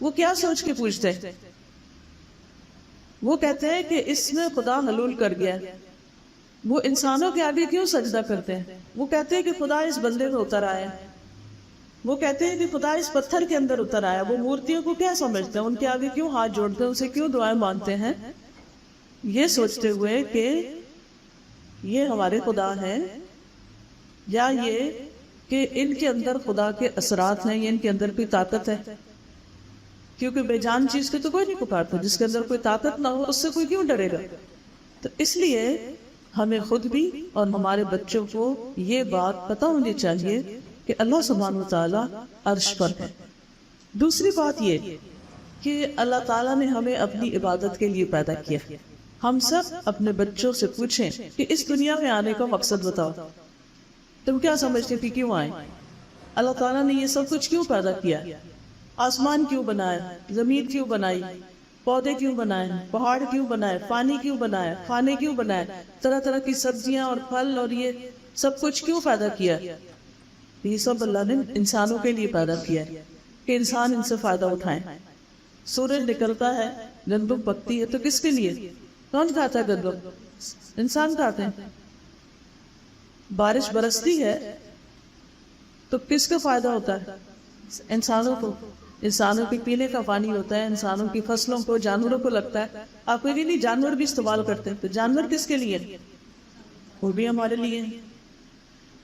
وہ کیا سوچ کے پوچھتے ہیں؟ وہ کہتے ہیں کہ اس میں خدا حلول کر گیا. وہ انسانوں کے آگے کیوں سجدہ کرتے ہیں؟ وہ کہتے ہیں کہ خدا اس بندے میں اتر آیا. وہ کہتے ہیں کہ خدا اس پتھر کے اندر اتر آیا. وہ مورتیوں کو کیا سمجھتے ہیں؟ ان کے آگے کیوں ہاتھ جوڑتے ہیں؟ اسے کیوں دعائیں مانگتے ہیں؟ یہ سوچتے ہوئے کہ یہ ہمارے خدا ہیں، یا یہ کہ ان کے اندر خدا کے اثرات ہیں، یا ان کے اندر کوئی طاقت ہے. کیونکہ بے جان چیز کے تو کوئی نہیں پکارتا. جس کے اندر کوئی طاقت نہ ہو اس سے کوئی کیوں ڈرے گا؟ تو اس لیے ہمیں خود بھی اور ہمارے بچوں کو یہ بات پتہ ہونی چاہیے کہ اللہ سبحانہ وتعالی عرش پر ہے. دوسری بات یہ کہ اللہ تعالیٰ نے ہمیں اپنی عبادت کے لیے پیدا کیا. ہم سب اپنے بچوں سے پوچھیں کہ اس دنیا میں آنے کا مقصد بتاؤ. تم کیا سمجھتے تھی کیوں آئے؟ اللہ تعالیٰ نے یہ سب کچھ کیوں پیدا کیا؟ آسمان کیوں بنایا؟ زمین کیوں بنائی؟ پودے کیوں بنائے؟ پہاڑ کیوں بنائے؟ پانی کیوں بنایا؟ کھانے کیوں بنائے؟ طرح طرح کی سبزیاں اور پھل اور یہ سب کچھ کیوں پیدا کیا؟ یہ سب اللہ نے انسانوں کے لیے پیدا کیا ہے کہ انسان ان سے فائدہ اٹھائیں. سورج نکلتا ہے، گندم پکتی ہے، تو کس کے لیے؟ کون کھاتا ہے گندم؟ انسان کھاتے ہیں. بارش برستی ہے تو کس کا فائدہ ہوتا ہے؟ انسانوں کو. انسانوں کے پینے کا پانی ہوتا ہے، انسانوں کی فصلوں کو، جانوروں کو لگتا ہے. آپ کو نہیں جانور بھی استعمال کرتے ہیں، تو جانور کس کے لیے؟ وہ بھی ہمارے لیے.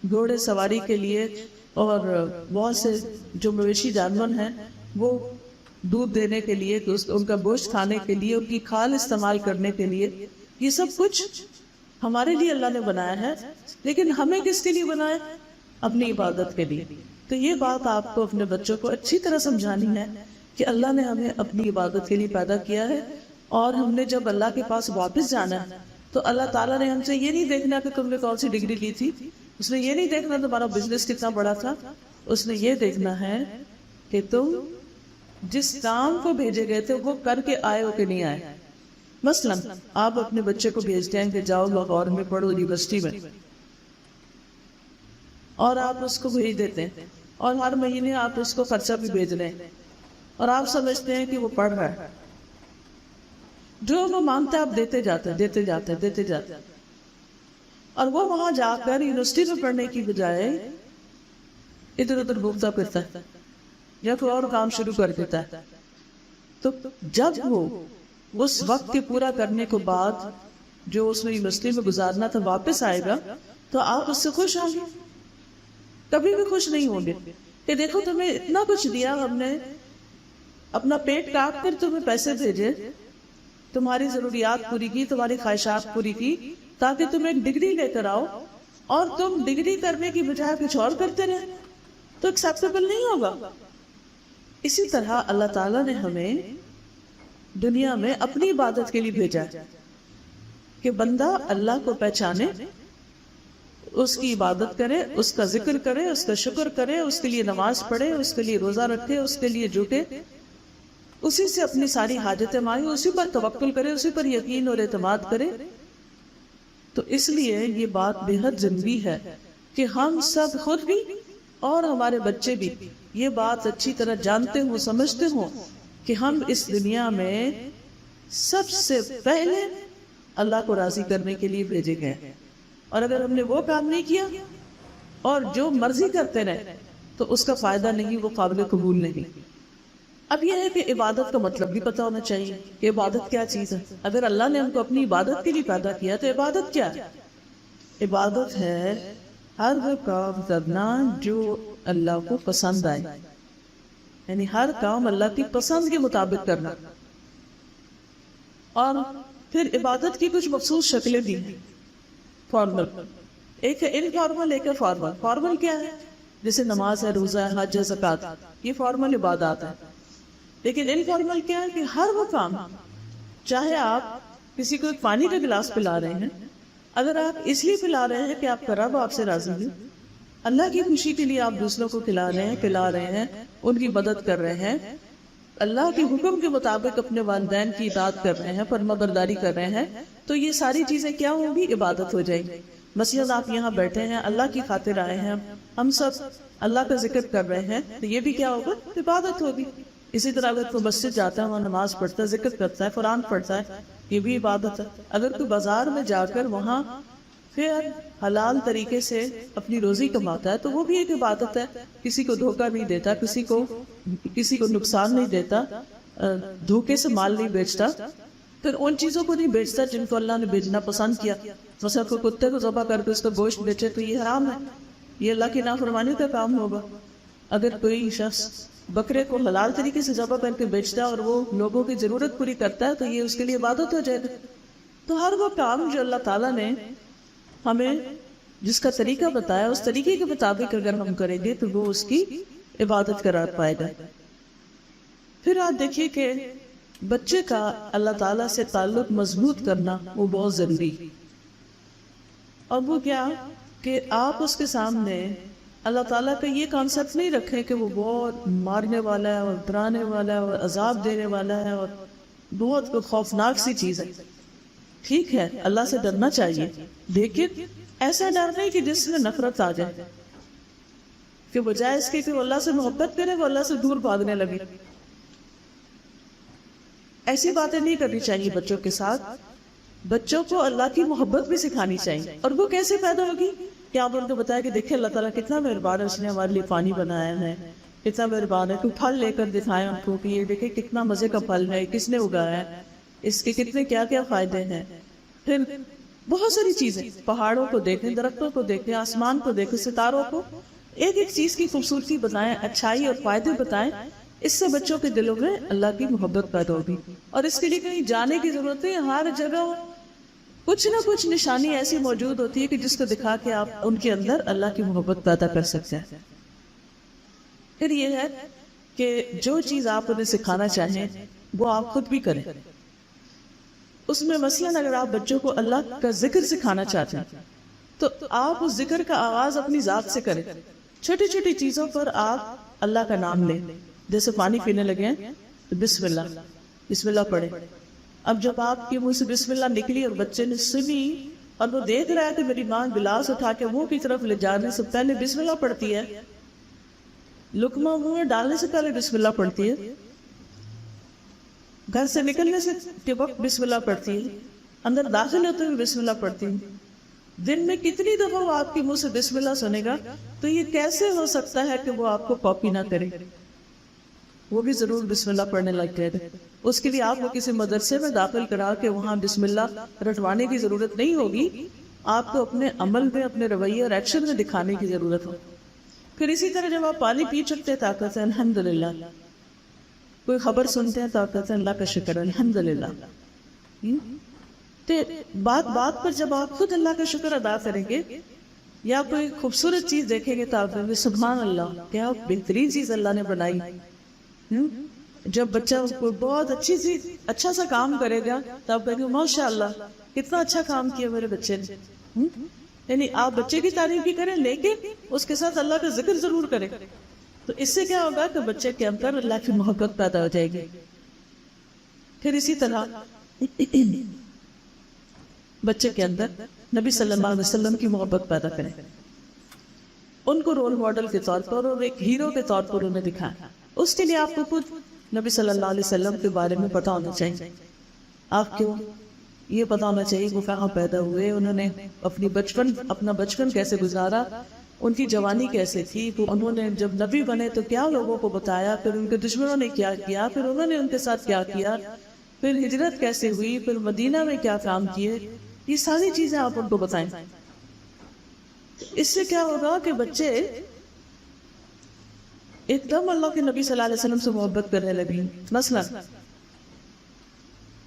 گھوڑے سواری کے لیے اور بہت سے جو مویشی جانور ہیں وہ دودھ دینے کے لیے، ان کا گوشت کھانے کے لیے، ان کی کھال استعمال کرنے کے لیے. یہ سب کچھ ہمارے لیے اللہ نے بنایا ہے. لیکن ہمیں کس کے لیے بنایا؟ اپنی عبادت کے لیے. تو یہ بات آپ کو اپنے بچوں کو اچھی طرح سمجھانی ہے کہ اللہ نے ہمیں اپنی عبادت کے لیے پیدا کیا ہے، اور ہم نے جب اللہ کے پاس واپس جانا ہے تو اللہ تعالیٰ نے ہم سے یہ نہیں دیکھنا کہ تم نے کون سی ڈگری لی تھی. اس نے یہ نہیں دیکھنا تمہارا بزنس کتنا بڑا تھا. اس نے یہ دیکھنا ہے کہ تم جس کام کو بھیجے گئے تھے وہ کر کے آئے ہو کہ نہیں آئے. مثلا آپ اپنے بچے کو بھیجتے ہیں کہ جاؤ لاہور میں پڑھو یونیورسٹی میں، اور آپ اس کو بھیج دیتے ہیں، اور ہر مہینے آپ اس کو خرچہ بھی بھیج رہے ہیں، اور آپ سمجھتے ہیں کہ وہ پڑھ رہا ہے. جو وہ مانگتا ہے آپ دیتے جاتے، اور وہ وہاں جا کر یونیورسٹی میں پڑھنے کی بجائے ادھر ادھر گھومتا پھرتا ہے یا کوئی اور کام شروع کر دیتا ہے. تو جب وہ اس وقت کے پورا کرنے کے بعد جو اس نے یونیورسٹی میں گزارنا تھا واپس آئے گا تو آپ اس سے خوش ہوں گے؟ کبھی بھی خوش نہیں ہوں گے کہ دیکھو تمہیں اتنا کچھ دیا ہم نے، اپنا پیٹ کاٹ کر تمہیں پیسے بھیجے، تمہاری ضروریات پوری کی، تمہاری خواہشات پوری کی، تاکہ تم ایک ڈگری لے کر آؤ، اور تم ڈگری کرنے کی بجائے کچھ اور کرتے رہے تو ایکسیپٹیبل نہیں ہوگا. اسی طرح اللہ تعالیٰ نے ہمیں دنیا میں اپنی عبادت کے لیے بھیجا کہ بندہ اللہ کو پہچانے، اس کی عبادت کرے، اس کا ذکر کرے، اس کا شکر کرے، اس کے لیے نماز پڑھے، اس کے لیے روزہ رکھے، اس کے لیے جھکے، اسی سے اپنی ساری حاجتیں مانگے، اسی پر توکل کرے، اسی پر یقین اور اعتماد کرے. تو اس لیے یہ بات بے حد ضروری ہے کہ ہم سب خود بھی اور ہمارے بچے بھی یہ بات اچھی طرح جانتے ہوں، سمجھتے ہوں کہ ہم اس دنیا میں سب سے پہلے اللہ کو راضی کرنے کے لیے بھیجے گئے، اور اگر ہم نے وہ کام نہیں کیا اور جو مرضی کرتے رہے تو اس کا فائدہ نہیں، وہ قابل قبول نہیں. اب یہ ہے کہ عبادت کا مطلب بھی پتہ ہونا چاہیے کہ عبادت کیا چیز ہے. اگر اللہ نے ہم کو اپنی عبادت کے لیے پیدا کیا تو عبادت کیا ہے؟ عبادت ہے ہر وہ کام کرنا جو اللہ کو پسند آئے، یعنی ہر کام اللہ کی پسند کے مطابق کرنا. اور پھر عبادت کی کچھ مخصوص شکلیں بھی ہیں، فارمل. ایک ہے انفارمل، ایک ہے فارمل. فارمل کیا ہے؟ جیسے نماز ہے، روزہ ہے، حج ہے، زکوٰۃ، یہ فارمل عبادات ہے. لیکن انفارمل کیا ہے کہ ہر وہ کام، چاہے آپ کسی کو ایک پانی کا گلاس پلا رہے ہیں، اگر آپ اس لیے پلا رہے ہیں کہ آپ کا رب آپ سے راضی ہے، اللہ کی خوشی کے لیے آپ دوسروں کو کھلا رہے ہیں، پلا رہے ہیں، ان کی مدد کر رہے ہیں، اللہ کے حکم کے مطابق اپنے والدین کی اطاعت کر رہے ہیں، فرما برداری کر رہے ہیں، تو یہ ساری چیزیں کیا ہوں گی؟ عبادت ہو جائیں گی. مثلاً آپ یہاں بیٹھے ہیں، اللہ کی خاطر آئے ہیں، ہم سب اللہ کا ذکر کر رہے ہیں، تو یہ بھی کیا ہوگا؟ عبادت ہوگی. اسی طرح اگر کوئی مسجد جاتا ہے وہاں نماز پڑھتا ہے، ذکر کرتا ہے، قرآن پڑھتا ہے، یہ بھی عبادت ہے۔ اگر کوئی بازار میں جا کر وہاں پھر حلال طریقے سے اپنی روزی کماتا ہے تو وہ بھی ایک عبادت ہے، کسی کو دھوکہ نہیں دیتا، کسی کو نقصان نہیں دیتا، دھوکے سے مال نہیں بیچتا، پھر ان چیزوں کو نہیں بیچتا جن کو اللہ نے بیچنا پسند کیا۔ مثلا کوئی کتے کو ذبح کر کے اس کا گوشت بیچے تو یہ حرام ہے، یہ اللہ کی نافرمانی کا کام ہوگا۔ اگر کوئی شخص بکرے کو حلال طریقے سے ذبح کر کے بیچتا ہے اور وہ لوگوں کی ضرورت پوری کرتا ہے تو یہ اس کے لیے عبادت ہو جائے گا۔ تو ہر وہ کام جو اللہ تعالیٰ نے ہمیں جس کا طریقہ بتایا اس طریقے کے مطابق اگر ہم کریں گے تو وہ اس کی عبادت قرار پائے گا۔ پھر آپ دیکھیے کہ بچے کا اللہ تعالیٰ سے تعلق مضبوط کرنا وہ بہت ضروری، اور وہ کیا کہ آپ اس کے سامنے اللہ تعالیٰ کا یہ کانسیپٹ نہیں رکھیں کہ وہ بہت مارنے والا ہے اور ڈرانے والا ہے اور عذاب دینے والا ہے اور بہت خوفناک سی چیز ہے۔ ٹھیک ہے، اللہ سے ڈرنا چاہیے، لیکن ایسا ڈر نہیں کہ جس میں نفرت آ جائے، کہ بجائے اس کے کہ وہ اللہ سے محبت کرے وہ اللہ سے دور بھاگنے لگے۔ ایسی باتیں نہیں کرنی چاہیے بچوں کے ساتھ۔ بچوں کو اللہ کی محبت بھی سکھانی چاہیے، اور وہ کیسے پیدا ہوگی کہ آپ ان کو بتایا کہ دیکھیں اللہ تعالیٰ کتنا مہربان ہے، اس نے ہمارے لیے پانی بنایا ہے، کتنا مہربان ہے، کوئی پھل لے کر دکھائے ان کو کہ یہ دیکھیں کتنا مزے کا پھل ہے، کس نے اگایا ہے، اس کے کتنے کیا کیا فائدے ہیں۔ پھر بہت ساری چیزیں، پہاڑوں کو دیکھیں، درختوں کو دیکھیں، آسمان کو دیکھیں، ستاروں کو، ایک ایک چیز کی خوبصورتی بتائیں، اچھائی اور فائدے بتائیں۔ اس سے بچوں کے دلوں میں اللہ کی محبت پیدا ہوگی، اور اس کے لیے کہیں جانے کی ضرورت نہیں، ہر جگہ کچھ نہ کچھ نشانی ایسی موجود ہوتی ہے کہ جس کو دکھا کے آپ ان کے اندر اللہ کی محبت پیدا کر سکتے ہیں۔ پھر یہ ہے کہ جو چیز آپ انہیں سکھانا چاہیں وہ آپ خود بھی کریں۔ اس میں مثلاً اگر آپ بچوں کو اللہ کا ذکر سکھانا چاہتے ہیں تو آپ اس ذکر کا آغاز اپنی ذات سے کریں۔ چھوٹی چھوٹی چیزوں پر آپ اللہ کا نام لیں، جیسے پانی پینے لگے ہیں تو بسم اللہ پڑھیں۔ اب جب آپ کے منہ سے بسم اللہ نکلی اور بچے نے سنی اور وہ دیکھ رہا ہے کہ میری ماں گلاس اٹھا کے منہ کی طرف لے جانے سے پہلے بسم اللہ پڑھتی ہے، لقمہ منہ میں ڈالنے سے پہلے بسم اللہ پڑھتی ہے، گھر سے نکلنے سے کے وقت بسم اللہ پڑھتی ہے، اندر داخل ہوتے ہوئے بسم اللہ پڑھتی ہے، دن میں کتنی دفعہ وہ آپ کے منہ سے بسم اللہ سنے گا، تو یہ کیسے ہو سکتا ہے کہ وہ آپ کو کاپی نہ کرے، وہ بھی ضرور بسم اللہ پڑھنے لگ جائے گا۔ اس کے لیے آپ کو کسی مدرسے میں داخل کرا کے وہاں بسم اللہ رٹوانے کی ضرورت نہیں ہوگی، آپ کو اپنے عمل میں، اپنے رویے اور ایکشن میں دکھانے کی ضرورت ہو۔ پھر اسی طرح جب آپ پانی پی چکتے طاقت ہے الحمدللہ، کوئی خبر سنتے ہیں طاقت ہے اللہ کا شکر الحمدللہ، تو بات پر جب آپ خود اللہ کا شکر ادا کریں گے یا کوئی خوبصورت چیز دیکھیں گے تو آپ کہیں گے سبحان اللہ، کیا بہترین چیز اللہ نے بنائی۔ جب بچہ کوئی بہت اچھا سا کام کرے گا تو آپ کہیں گے ماشاء اللہ کتنا اچھا کام کیا میرے بچے نے۔ یعنی آپ بچے کی تعریف بھی کریں لیکن اس کے ساتھ اللہ کا ذکر ضرور کریں، تو اس سے کیا ہوگا کہ بچے کے اندر اللہ کی محبت پیدا ہو جائے گی۔ پھر اسی طرح بچے کے اندر نبی صلی اللہ علیہ وسلم کی محبت پیدا کریں، ان کو رول ماڈل کے طور پر اور ایک ہیرو کے طور پر انہیں دکھائیں۔ اس کے لیے آپ کو خود نبی صلی اللہ علیہ وسلم کے بارے میں پتا ہونا چاہیے، آپ کو یہ پتا ہونا چاہیے وہ کہاں پیدا ہوئے، انہوں نے اپنا بچپن کیسے گزارا، ان کی جوانی کیسے تھی، انہوں نے جب نبی بنے تو کیا لوگوں کو بتایا، پھر ان کے دشمنوں نے کیا کیا، پھر انہوں نے ان کے ساتھ کیا کیا، پھر ہجرت کیسے ہوئی، پھر مدینہ میں کیا کام کیے، یہ ساری چیزیں آپ ان کو بتائیں۔ اس سے کیا ہوگا کہ بچے ایک دم اللہ کے نبی صلی اللہ علیہ وسلم سے محبت کرنے لگیں۔ مثلا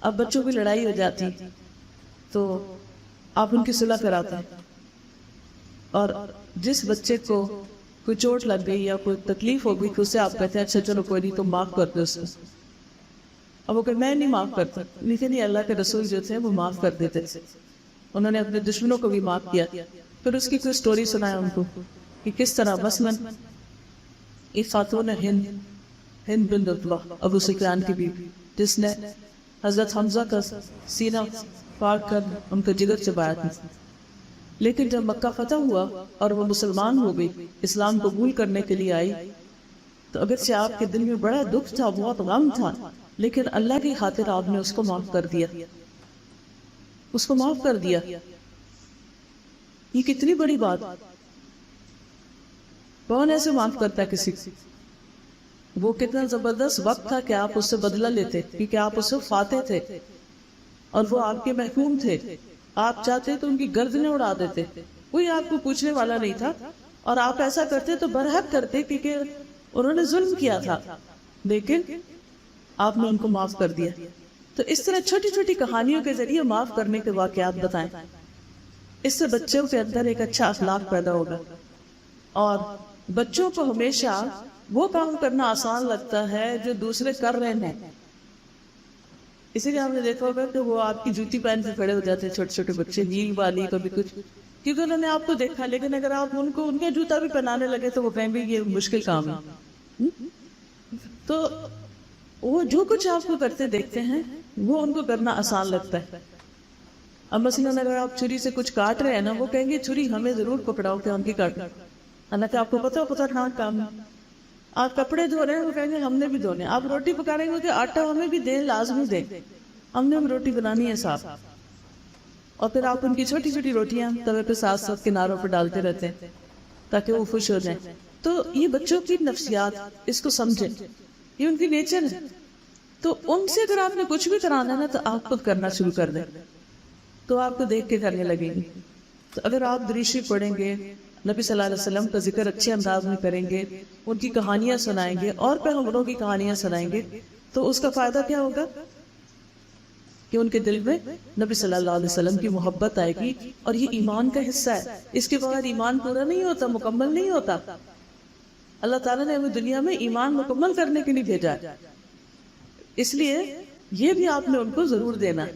اب بچوں کی لڑائی ہو جاتی تو آپ ان کی صلح کراتے ہیں، اور جس بچے کو کوئی چوٹ لگ گئی یا کوئی تکلیف ہو گئی تو اسے آپ کہتے ہیں اچھا چلو کوئی نہیں تم معاف کر دو اسے، اب وہ کہ میں نہیں معاف کرتا، لیکن یہ اللہ کے رسول جو تھے وہ معاف کر دیتے تھے، انہوں نے اپنے دشمنوں کو بھی معاف کیا۔ پھر اس کی کوئی سٹوری سنایا ان کو کہ کس طرح مثلا ایک خاتون ہند بنت عتبہ ابو سفیان کی بیوی، جس نے حضرت حمزہ کا سینہ پاڑ کر ان کا جگر چبایا تھا، لیکن جب مکہ فتح ہوا اور وہ مسلمان ہو گئی، اسلام قبول کرنے کے لیے آئی، تو اگر سے آپ کے دل میں بڑا دکھ تھا، بہت غم تھا، لیکن اللہ کی خاطر آپ نے اس کو معاف کر دیا، اس کو معاف کر دیا، یہ کتنی بڑی بات۔ کون ایسے معاف کرتا ہے کسی کو؟ وہ کتنا زبردست وقت تھا کہ آپ اس سے بدلہ لیتے، کیونکہ آپ اس سے فاتح تھے اور وہ آپ کے محکوم تھے، آپ چاہتے تو ان کی گردنیں اڑا دیتے، کوئی آپ کو پوچھنے والا نہیں تھا، اور آپ ایسا کرتے تو برحق کرتے کیونکہ انہوں نے ظلم کیا تھا، لیکن آپ نے ان کو معاف کر دیا۔ تو اس طرح چھوٹی چھوٹی کہانیوں کے ذریعے معاف کرنے کے واقعات بتائیں، اس سے بچوں کے اندر ایک اچھا اخلاق پیدا ہوگا، اور بچوں کو ہمیشہ وہ کام کرنا آسان لگتا ہے جو دوسرے کر رہے ہیں۔ اسی لیے آپ نے دیکھا ہوگا کہ وہ آپ کی جوتی پہن کے کھڑے ہو جاتے ہیں، چھوٹے چھوٹے بچے، ہیل والی، کبھی کچھ، کیونکہ انہوں نے آپ کو دیکھا، لیکن اگر آپ ان کو ان کا جوتا بھی پہنانے لگے تو وہ کہیں گے یہ مشکل کام ہے۔ تو وہ جو کچھ آپ کو کرتے دیکھتے ہیں وہ ان کو کرنا آسان لگتا ہے۔ اب مثلاً اگر آپ چھری سے کچھ کاٹ رہے ہیں نا، وہ کہیں گے چھری ہمیں ضرور پکڑاؤ کہ ہم کی کاٹنا، حالانکہ آپ کو پتہ ہاں کام ہے۔ آپ کپڑے دھو رہے ہیں، وہ کہیں گے ہم نے بھی دھونے۔ آپ روٹی پکا رہے ہیں کہ آٹا ہمیں بھی دیں، لازمی دیں، ہم نے بھی روٹی بنانی ہے صاف۔ اور پھر آپ ان کی چھوٹی چھوٹی روٹیاں توے پہ ساتھ ساتھ کناروں پہ ڈالتے رہتے ہیں تاکہ وہ خوش ہو جائیں۔ تو یہ بچوں کی نفسیات، اس کو سمجھیں، یہ ان کی نیچر ہے۔ تو ان سے اگر آپ نے کچھ بھی کرانا ہے نا تو آپ خود کرنا شروع کر دیں، تو آپ کو دیکھ کے کرنے لگیں گے۔ تو اگر آپ دریشی پڑھیں گے، نبی صلی اللہ علیہ وسلم کا ذکر اچھے انداز میں کریں گے، ان کی کہانیاں سنائیں گے اور پیغمبروں کی کہانیاں سنائیں گے، تو اس کا فائدہ کیا ہوگا کہ ان کے دل میں نبی صلی اللہ علیہ وسلم کی محبت آئے گی، اور یہ ایمان کا حصہ ہے۔ اس کے بغیر ایمان پورا نہیں ہوتا، مکمل نہیں ہوتا۔ اللہ تعالیٰ نے ہمیں دنیا میں ایمان مکمل کرنے کے لیے بھیجا ہے، اس لیے یہ بھی آپ نے ان کو ضرور دینا۔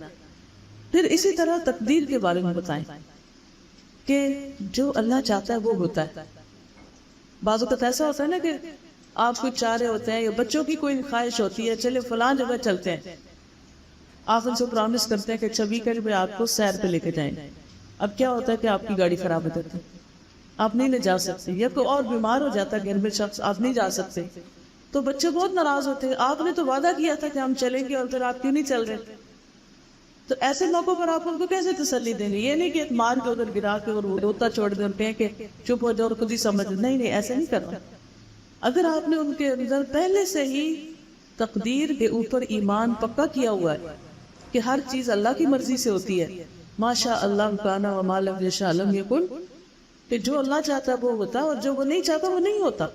پھر اسی طرح تقدیر کے بارے میں بتائیں کہ جو اللہ چاہتا ہے وہ ہوتا ہے۔ بعض اوقات ایسا ہوتا ہے نا کہ آپ کچھ چاہ رہے ہوتے ہیں، یا بچوں کی کوئی خواہش ہوتی ہے چلے فلاں جگہ چلتے ہیں، آپ ان سے پرامس کرتے ہیں کہ 26 میں آپ کو سیر پہ لے کے جائیں۔ اب کیا ہوتا ہے کہ آپ کی گاڑی خراب ہو جاتی ہے، آپ نہیں لے جا سکتے، یا کوئی اور بیمار ہو جاتا ہے گھر میں شخص، آپ نہیں جا سکتے، تو بچے بہت ناراض ہوتے ہیں، آپ نے تو وعدہ کیا تھا کہ ہم چلیں گے اور پھر آپ کیوں نہیں چل رہے؟ تو ایسے موقعوں پر آپ ان کو کیسے تسلی دیں گے؟ یہ نہیں کہ مار کے ادھر گرا کے اور روتا چھوڑ دیں اور کہیں کہ چپ ہو جاؤ اور خود ہی سمجھ، نہیں، ایسے نہیں کرنا۔ اگر آپ نے ان کے اندر پہلے سے ہی تقدیر کے اوپر ایمان پکا کیا ہوا ہے کہ ہر چیز اللہ کی مرضی سے ہوتی ہے، ماشاء اللہ کان وما لم یشاء لم یکن، کہ جو اللہ چاہتا ہے وہ ہوتا اور جو وہ نہیں چاہتا وہ نہیں ہوتا۔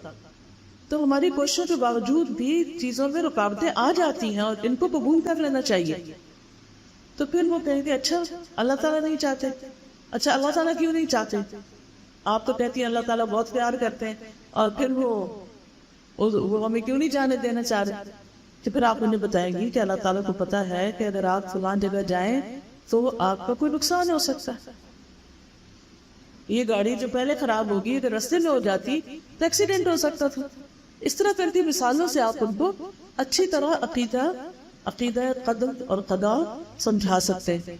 تو ہماری کوششوں کے باوجود بھی چیزوں میں رکاوٹیں آ جاتی ہیں اور ان کو قبول کر لینا چاہیے۔ تو پھر وہ کہیں گے اچھا اللہ تعالیٰ نہیں چاہتے، اچھا اللہ تعالیٰ کیوں نہیں چاہتے؟ آپ تو کہتی ہیں اللہ تعالیٰ بہت پیار کرتے ہیں، اور پھر وہ ہمیں کیوں نہیں جانے دینا چاہ رہے؟ تو پھر آپ انہیں بتائیں گی کہ اللہ تعالیٰ کو پتا ہے کہ اگر آپ فلان جگہ جائیں تو آپ کا کوئی نقصان ہو سکتا ہے، یہ گاڑی جو پہلے خراب ہوگی اگر رستے میں ہو جاتی تو ایکسیڈنٹ ہو سکتا تھا۔ اس طرح کرتی مثالوں سے آپ ان کو اچھی طرح عقیدہ قدر اور قضا سمجھا سکتے ہیں۔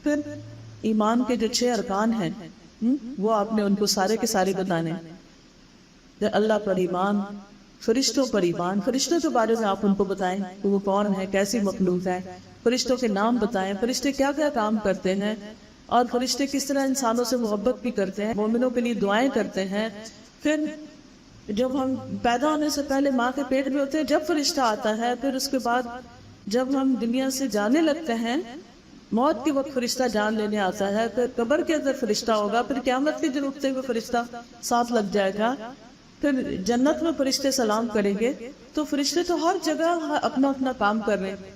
پھر ایمان کے جو 6 ارکان ہیں وہ آپ نے ان کو سارے کے سارے بتانے ہیں۔ اللہ پر ایمان، فرشتوں پر ایمان، فرشتوں کے بارے میں آپ ان کو بتائیں کہ وہ کون ہے، کیسی مخلوق ہے، فرشتوں کے نام بتائیں، فرشتے کیا کیا کام کرتے ہیں، اور فرشتے کس طرح انسانوں سے محبت بھی کرتے ہیں، مومنوں کے لیے دعائیں کرتے ہیں۔ پھر جب ہم پیدا ہونے سے پہلے ماں کے پیٹ میں ہوتے ہیں جب فرشتہ آتا ہے، پھر اس کے بعد جب ہم دنیا سے جانے لگتے ہیں موت کے وقت فرشتہ جان لینے آتا ہے، پھر قبر کے اندر فرشتہ ہوگا، پھر قیامت کے دن اٹھتے ہوئے فرشتہ ساتھ لگ جائے گا، پھر جنت میں فرشتے سلام کریں گے۔ تو فرشتے تو ہر جگہ اپنا اپنا کام کر رہے ہیں،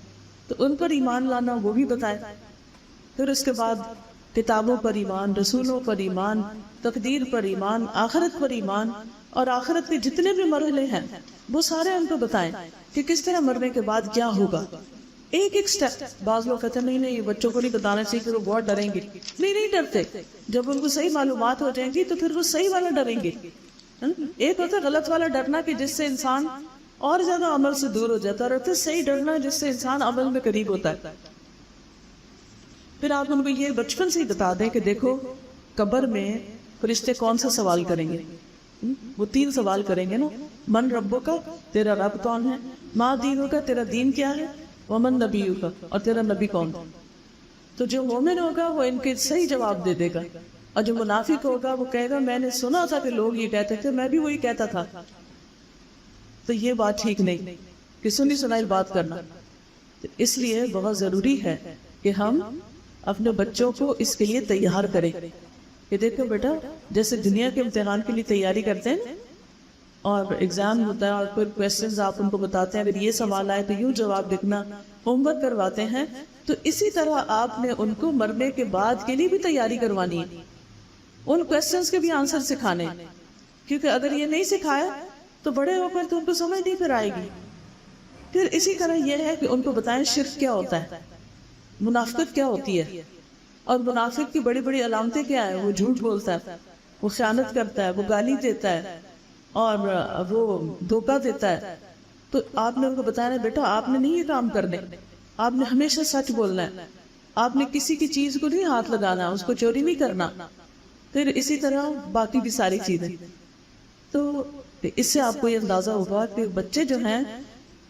تو ان پر ایمان لانا وہ بھی بتائے۔ پھر اس کے بعد کتابوں پر ایمان، رسولوں پر ایمان، تقدیر پر ایمان، آخرت پر ایمان، اور آخرت کے جتنے بھی مرحلے ہیں وہ سارے ان کو بتائیں کہ کس طرح مرنے کے بعد کیا ہوگا، ایک ایک سٹیپ۔ بعض لوگ کہتے ہیں نہیں یہ بچوں کو نہیں بتانا چاہیے کہ وہ بہت ڈریں گے، نہیں ڈرتے، جب ان کو صحیح معلومات ہو جائیں گی تو پھر وہ صحیح والا ڈریں گے۔ ایک ہوتا ہے غلط والا ڈرنا کہ جس سے انسان اور زیادہ عمل سے دور ہو جاتا ہے، اور صحیح ڈرنا جس سے انسان عمل میں قریب ہوتا ہے۔ پھر آپ ان کو یہ بچپن سے ہی بتا دیں کہ دیکھو قبر میں فرشتے کون سا سوال کریں گے، وہ 3 سوال کریں گے نا، من ربو کا، تیرا رب کون ہے، ما دینوں کا، تیرا دین کیا ہے، ومن نبیوں کا، اور تیرا نبی کون ہے. تو جو مومن ہوگا وہ ان کے صحیح جواب دے دے گا، اور جو منافق ہوگا وہ کہے گا میں نے سنا تھا کہ لوگ یہ کہتے تھے، میں بھی وہی کہتا تھا. تو یہ بات ٹھیک نہیں کہ سنی سنائی بات کرنا. تو اس لیے بہت ضروری ہے کہ ہم اپنے بچوں کو اس کے لیے تیار کریں کہ دیکھو بیٹا، جیسے دنیا کے امتحان کے لیے تیاری کرتے ہیں اور ایگزام ہوتا ہے اور پھر کویسچنز آپ ان کو بتاتے ہیں، اگر یہ سوال آئے تو یوں جواب لکھنا، ہوم ورک کرواتے ہیں، تو اسی طرح آپ نے ان کو مرنے کے بعد کے لیے بھی تیاری کروانی ہے، ان کویسچنز کے بھی آنسر سکھانے. کیونکہ اگر یہ نہیں سکھایا تو بڑے ہو کر تو ان کو سمجھ نہیں پھر آئے گی. پھر اسی طرح یہ ہے کہ ان کو بتائیں شرک کیا ہوتا ہے، منافقت کیا ہوتی ہے، اور منافق کی بڑی بڑی علامتیں کیا ہے. وہ جھوٹ بولتا ہے، وہ خیانت کرتا ہے، وہ گالی دیتا ہے، اور وہ دھوکہ دیتا ہے. تو آپ نے ان کو بتایا بیٹا آپ نے نہیں یہ کام کرنے، آپ نے ہمیشہ سچ بولنا ہے، آپ نے کسی کی چیز کو نہیں ہاتھ لگانا، اس کو چوری نہیں کرنا. پھر اسی طرح باقی بھی ساری چیزیں. تو اس سے آپ کو یہ اندازہ ہوگا کہ بچے جو ہیں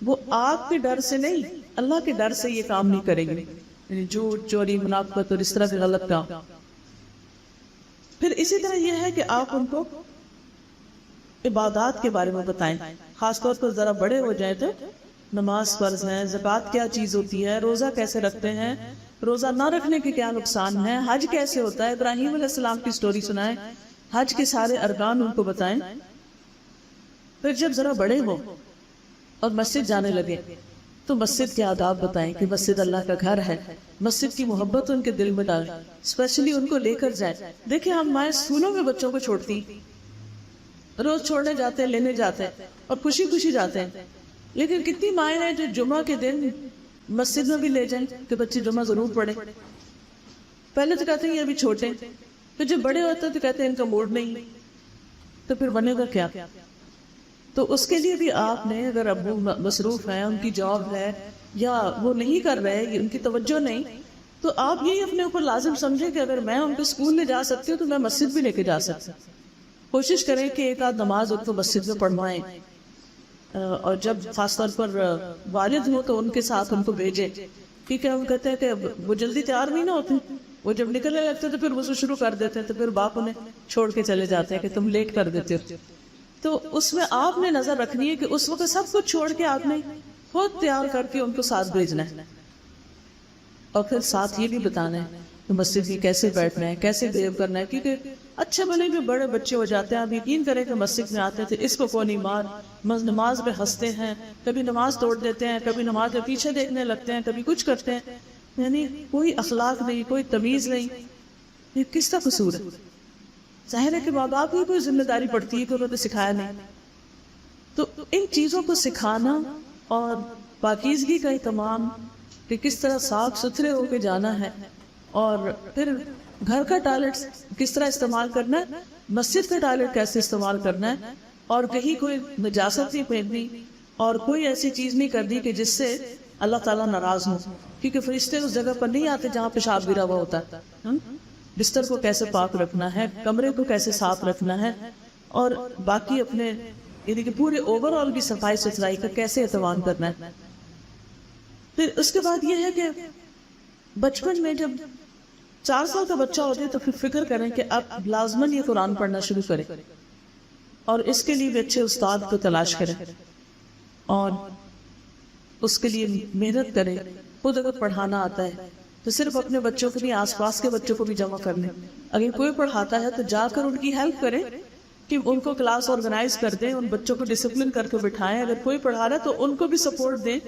وہ آپ کے ڈر سے نہیں، اللہ کے ڈر سے یہ کام نہیں کریں گے، یعنی جھوٹ، چوری، منافقت اور اس طرح کے غلط کام. پھر اسی طرح یہ ہے کہ آپ ان کو عبادات کے بارے میں بتائیں، خاص طور پر ذرا بڑے ہو جائیں تو نماز فرض ہے، زکوٰۃ کیا چیز ہوتی ہے، روزہ کیسے رکھتے ہیں، روزہ نہ رکھنے کے کیا نقصان ہے، حج کیسے ہوتا ہے، ابراہیم علیہ السلام کی سٹوری سنائیں، حج کے سارے ارکان ان کو بتائیں. پھر جب ذرا بڑے ہو اور مسجد جانے لگے تو مسجد کے آداب بتائیں کہ مسجد اللہ کا گھر ہے، مسجد کی محبت ان کے دل میں ڈالیں، اسپیشلی ان کو لے کر جائیں. دیکھیں ہم مائیں اسکولوں میں بچوں کو چھوڑتی، روز چھوڑنے جاتے ہیں، لینے جاتے ہیں اور خوشی خوشی جاتے ہیں. لیکن کتنی مائیں ہیں جو جمعہ کے دن مسجد میں بھی لے جائیں کہ بچے جمعہ ضرور پڑھیں. پہلے تو کہتے ہیں یہ ابھی چھوٹے، پھر جب بڑے ہوتے ہیں تو کہتے ہیں ان کا موڈ نہیں، تو پھر بنے گا کیا؟ تو اس کے لیے بھی آپ نے، اگر ابو مصروف ہیں، ان کی جاب ہے یا وہ نہیں کر رہے، ان کی توجہ نہیں، تو آپ یہی اپنے اوپر لازم سمجھیں کہ اگر میں ان کو اسکول لے جا سکتی ہوں تو میں مسجد بھی لے کے جا سکتی ہوں. کوشش کریں کہ ایک آدھ نماز ان کو مسجد میں پڑھوائیں، اور جب خاص طور پر والد ہوں تو ان کے ساتھ ان کو بھیجیں. کیونکہ ہم کہتے ہیں کہ وہ جلدی تیار نہیں نہ ہوتے، وہ جب نکلنے لگتے تو پھر وہ شروع کر دیتے ہیں، تو پھر باپ انہیں چھوڑ کے چلے جاتے ہیں کہ تم لیٹ کر دیتے ہو. تو اس میں آپ نے نظر رکھنی ہے کہ اس وقت سب کچھ چھوڑ کے آپ نے خود تیار کر کے ان کو ساتھ بھیجنا ہے، اور پھر ساتھ یہ بھی بتانا ہے کہ مسجد میں کیسے بیٹھنا ہے، کیسے بیہیو کرنا ہے. کیونکہ اچھے بنے بھی بڑے بچے ہو جاتے ہیں، آپ یقین کریں کہ مسجد میں آتے تھے اس کو کون مار، نماز میں ہنستے ہیں، کبھی نماز توڑ دیتے ہیں، کبھی نماز کے پیچھے دیکھنے لگتے ہیں، کبھی کچھ کرتے ہیں، یعنی کوئی اخلاق نہیں، کوئی تمیز نہیں. یہ کس کا قصور ہے؟ ظاہر ہے کہ ماں باپ کی کوئی ذمہ داری پڑتی ہے کہ انہوں نے سکھایا نہیں. تو ان چیزوں کو سکھانا اور پاکیزگی کا اہتمام کہ کس طرح صاف ستھرے ہو کے جانا ہے، اور پھر گھر کا ٹوائلٹ کس طرح استعمال کرنا ہے، مسجد کا ٹوائلٹ کیسے استعمال کرنا ہے، اور کہیں کوئی نجاست نہیں پھینکنی اور کوئی ایسی چیز نہیں کرنی کہ جس سے اللہ تعالیٰ ناراض ہو. کیونکہ فرشتے اس جگہ پر نہیں آتے جہاں پیشاب گرا ہوا ہوتا ہے. بستر کو کیسے پاک رکھنا ہے، کمرے کو کیسے صاف رکھنا ہے، اور باقی اپنے یعنی کہ پورے اوور آل کی صفائی ستھرائی کا کیسے اہتمام کرنا ہے. پھر اس کے بعد یہ ہے کہ بچپن میں جب 4 سال کا بچہ ہوتا ہے تو پھر فکر کریں کہ اب لازماً یہ قرآن پڑھنا شروع کرے، اور اس کے لیے بھی اچھے استاد کو تلاش کریں اور اس کے لیے محنت کریں. خود اگر پڑھانا آتا ہے تو صرف اپنے بچوں کو نہیں، آس پاس کے بچوں کو بھی جمع کر لیں. اگر کوئی پڑھاتا ہے تو جا کر ان کی ہیلپ کریں کہ ان کو کلاس آرگنائز کر دیں، ان بچوں کو ڈسپلن کر کے بٹھائیں. اگر کوئی پڑھا رہا ہے تو ان کو بھی سپورٹ دیں.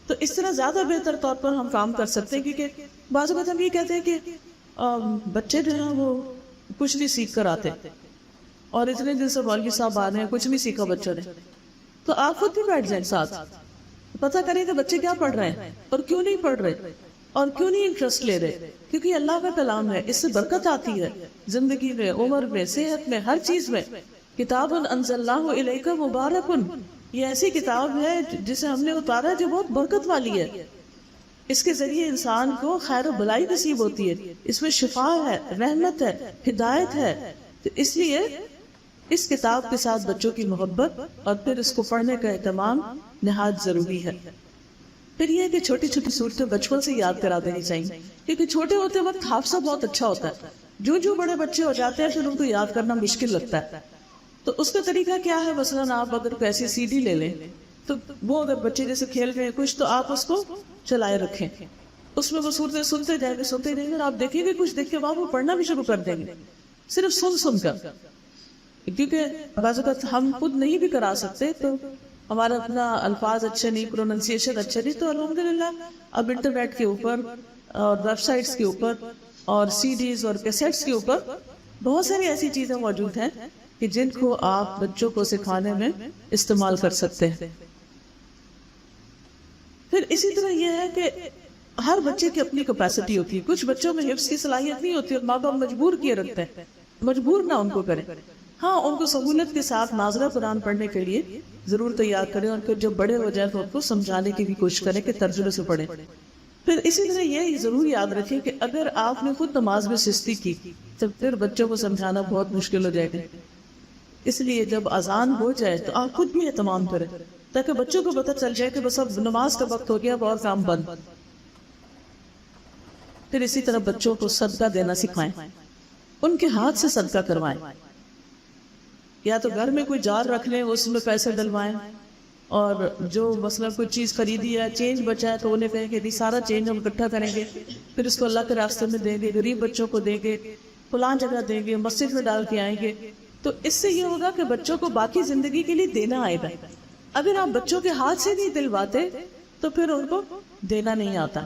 تو اس طرح زیادہ بہتر طور پر ہم کام کر سکتے ہیں. کیونکہ بعض اوقات ہم یہ کہتے ہیں کہ بچے جو ہیں وہ کچھ نہیں سیکھ کر آتے، اور اتنے دن سے مولوی صاحب آ رہے ہیں، کچھ نہیں سیکھا بچوں نے. تو آپ خود بھی بیٹھ جائیں ساتھ، پتہ کریں کہ بچے کیا پڑھ رہے ہیں اور کیوں نہیں پڑھ رہے اور کیوں نہیں انٹرسٹ لے رہے. کیونکہ یہ اللہ کا کلام ہے، اس سے برکت آتی ہے زندگی میں، عمر میں، صحت میں، ہر چیز میں. کتاب انزلناہ الیک مبارک، یہ ایسی کتاب ہے جسے ہم نے اتارا جو بہت برکت والی ہے. اس کے ذریعے انسان کو خیر و بلائی نصیب ہوتی ہے، اس میں شفا ہے، رحمت ہے، ہدایت ہے. تو اس لیے اس کتاب کے ساتھ بچوں کی محبت اور پھر اس کو پڑھنے کا اہتمام نہایت ضروری ہے. پھر یہ ہے کہ چھوٹی چھوٹی صورتیں بچپن سے یاد کرا دینی چاہیے، کیونکہ چھوٹے ہوتے وقت حافظہ بہت اچھا ہوتا ہے. جو بڑے بچے ہو جاتے ہیں پھر ان کو یاد کرنا مشکل لگتا ہے. تو اس کا طریقہ کیا ہے؟ مثلاً آپ اگر کوئی ایسی CD لے لیں تو وہ اگر بچے جیسے کھیل رہے ہیں کچھ تو آپ اس کو چلائے رکھیں، اس میں وہ صورتیں سنتے جائیں گے اور آپ دیکھیں گے کچھ دیکھ کے بعد وہ پڑھنا بھی شروع کر دیں گے صرف سن کر. کیونکہ بعض اوقات ہم خود نہیں بھی کرا سکتے تو ہمارا اپنا الفاظ اچھے نہیں، پروننسیشن اچھے نہیں، تو الحمدللہ اب انٹرنیٹ کے اوپر اور ویب سائٹس کے اوپر اور CDs اور کیسٹس کے اوپر بہت ساری ایسی چیزیں موجود ہیں کہ جن کو آپ بچوں کو سکھانے میں استعمال کر سکتے ہیں. پھر اسی طرح یہ ہے کہ ہر بچے کی اپنی کیپیسٹی ہوتی ہے. کچھ بچوں میں حفظ کی صلاحیت نہیں ہوتی اور ماں باپ مجبور کیے رکھتے ہیں، مجبور نہ ان کو کریں. ہاں ان کو سہولت کے ساتھ نازلہ قرآن پڑھنے کے لیے ضرور تیار کریں اور پھر جب بڑے ہو جائیں تو ان کو سمجھانے کی بھی کوشش کریں کہ ترجمے سے پڑھیں. پھر اسی طرح یہ ضرور یاد رکھیں کہ اگر آپ نے خود نماز میں سستی کی تو پھر بچوں کو سمجھانا بہت مشکل ہو جائے گا. اس لیے جب اذان ہو جائے تو آپ خود بھی اہتمام کریں تاکہ بچوں کو پتہ چل جائے کہ بس اب نماز کا وقت ہو گیا، اور کام بند. پھر اسی طرح بچوں کو صدقہ دینا سکھائیں، ان کے ہاتھ سے صدقہ کروائیں. یا تو گھر میں کوئی جار رکھ لیں، اس میں پیسے ڈلوائیں، اور جو مثلا کوئی چیز خریدی ہے چینج بچا ہے تو انہیں کہیں کہ سارا چینج ہم اکٹھا کریں گے، پھر اس کو اللہ کے راستے میں دیں گے، غریب بچوں کو دیں گے، فلاں جگہ دیں گے، مسجد میں ڈال کے آئیں گے. تو اس سے یہ ہوگا کہ بچوں کو باقی زندگی کے لیے دینا آئے گا. اگر آپ بچوں کے ہاتھ سے نہیں دلواتے تو پھر ان کو دینا نہیں آتا.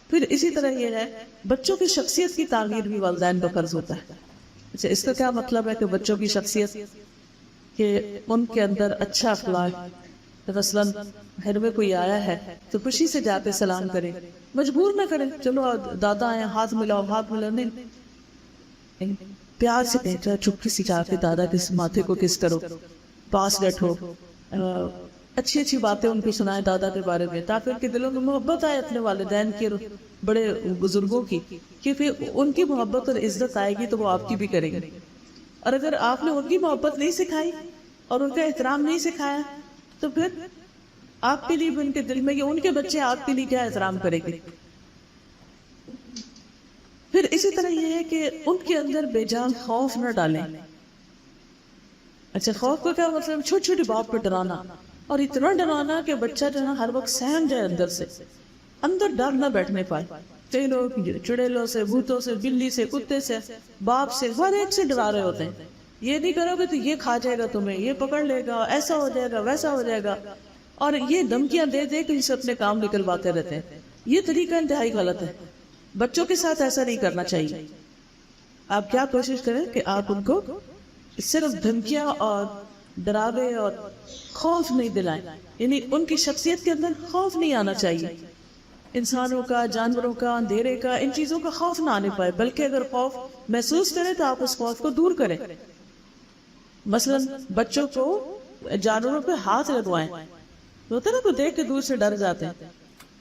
پھر اسی طرح یہ ہے بچوں کی شخصیت کی تعمیر بھی والدین کا فرض ہوتا ہے. اچھا، اس کا کیا مطلب ہے کہ بچوں کی شخصیت کہ ان کے اندر اچھا اخلاق، مثلاً گھر میں کوئی آیا ہے تو خوشی سے جا کے سلام کرے، مجبور نہ کرے چلو دادا آئے ہاتھ ملاؤ، ہاتھ ملاؤ، نہیں، پیار سے کہتا ہے چپکی سے جا کے دادا کے ماتھے کو کس کرو، پاس بیٹھو، اچھی اچھی باتیں ان کو سنائے دادا کے بارے میں، تاکہ ان کے دلوں میں محبت آئے اپنے والدین کے بڑے بزرگوں کی، کیونکہ ان کی محبت اور عزت آئے گی تو وہ آپ کی بھی کریں گے. اور اگر آپ نے ان کی محبت نہیں سکھائی اور ان کا احترام نہیں سکھایا تو پھر آپ کے لیے بھی ان کے دل میں یہ ان کے بچے آپ کے لیے کیا احترام کریں گے. پھر اسی طرح یہ ہے کہ ان کے اندر بے جان خوف نہ ڈالیں. اچھا، خوف کا کیا مطلب؟ چھوٹی چھوٹی بات پہ ڈرانا، اور اتنا ڈرانا کہ بچہ جو ہے نا ہر وقت سہم جائے، اندر ڈر نہ بیٹھنے پائے. کئی لوگ چڑیلوں سے، بھوتوں سے، بلی سے، کتے سے، باپ سے، ہر ایک سے ڈرا رہے ہوتے ہیں. یہ نہیں کرو گے تو یہ کھا جائے گا تمہیں، یہ پکڑ لے گا، ایسا ہو جائے گا، ویسا ہو جائے گا، اور یہ دھمکیاں دے دے کہ ان سے اپنے کام نکلواتے رہتے ہیں. یہ طریقہ انتہائی غلط ہے. بچوں کے ساتھ ایسا نہیں کرنا چاہیے. آپ کیا کوشش کریں کہ آپ ان کو صرف دھمکیاں اور ڈراوے اور خوف نہیں دلائیں، یعنی ان کی شخصیت کے اندر خوف نہیں آنا چاہیے. انسانوں کا، جانوروں کا، اندھیرے کا، ان چیزوں کا خوف نہ آنے پائے، بلکہ اگر خوف محسوس کریں تو آپ اس خوف کو دور کریں. مثلا بچوں کو جانوروں پہ ہاتھ لگوائیں، ہوتا ہے نا، کو دیکھ کے دور سے ڈر جاتے ہیں،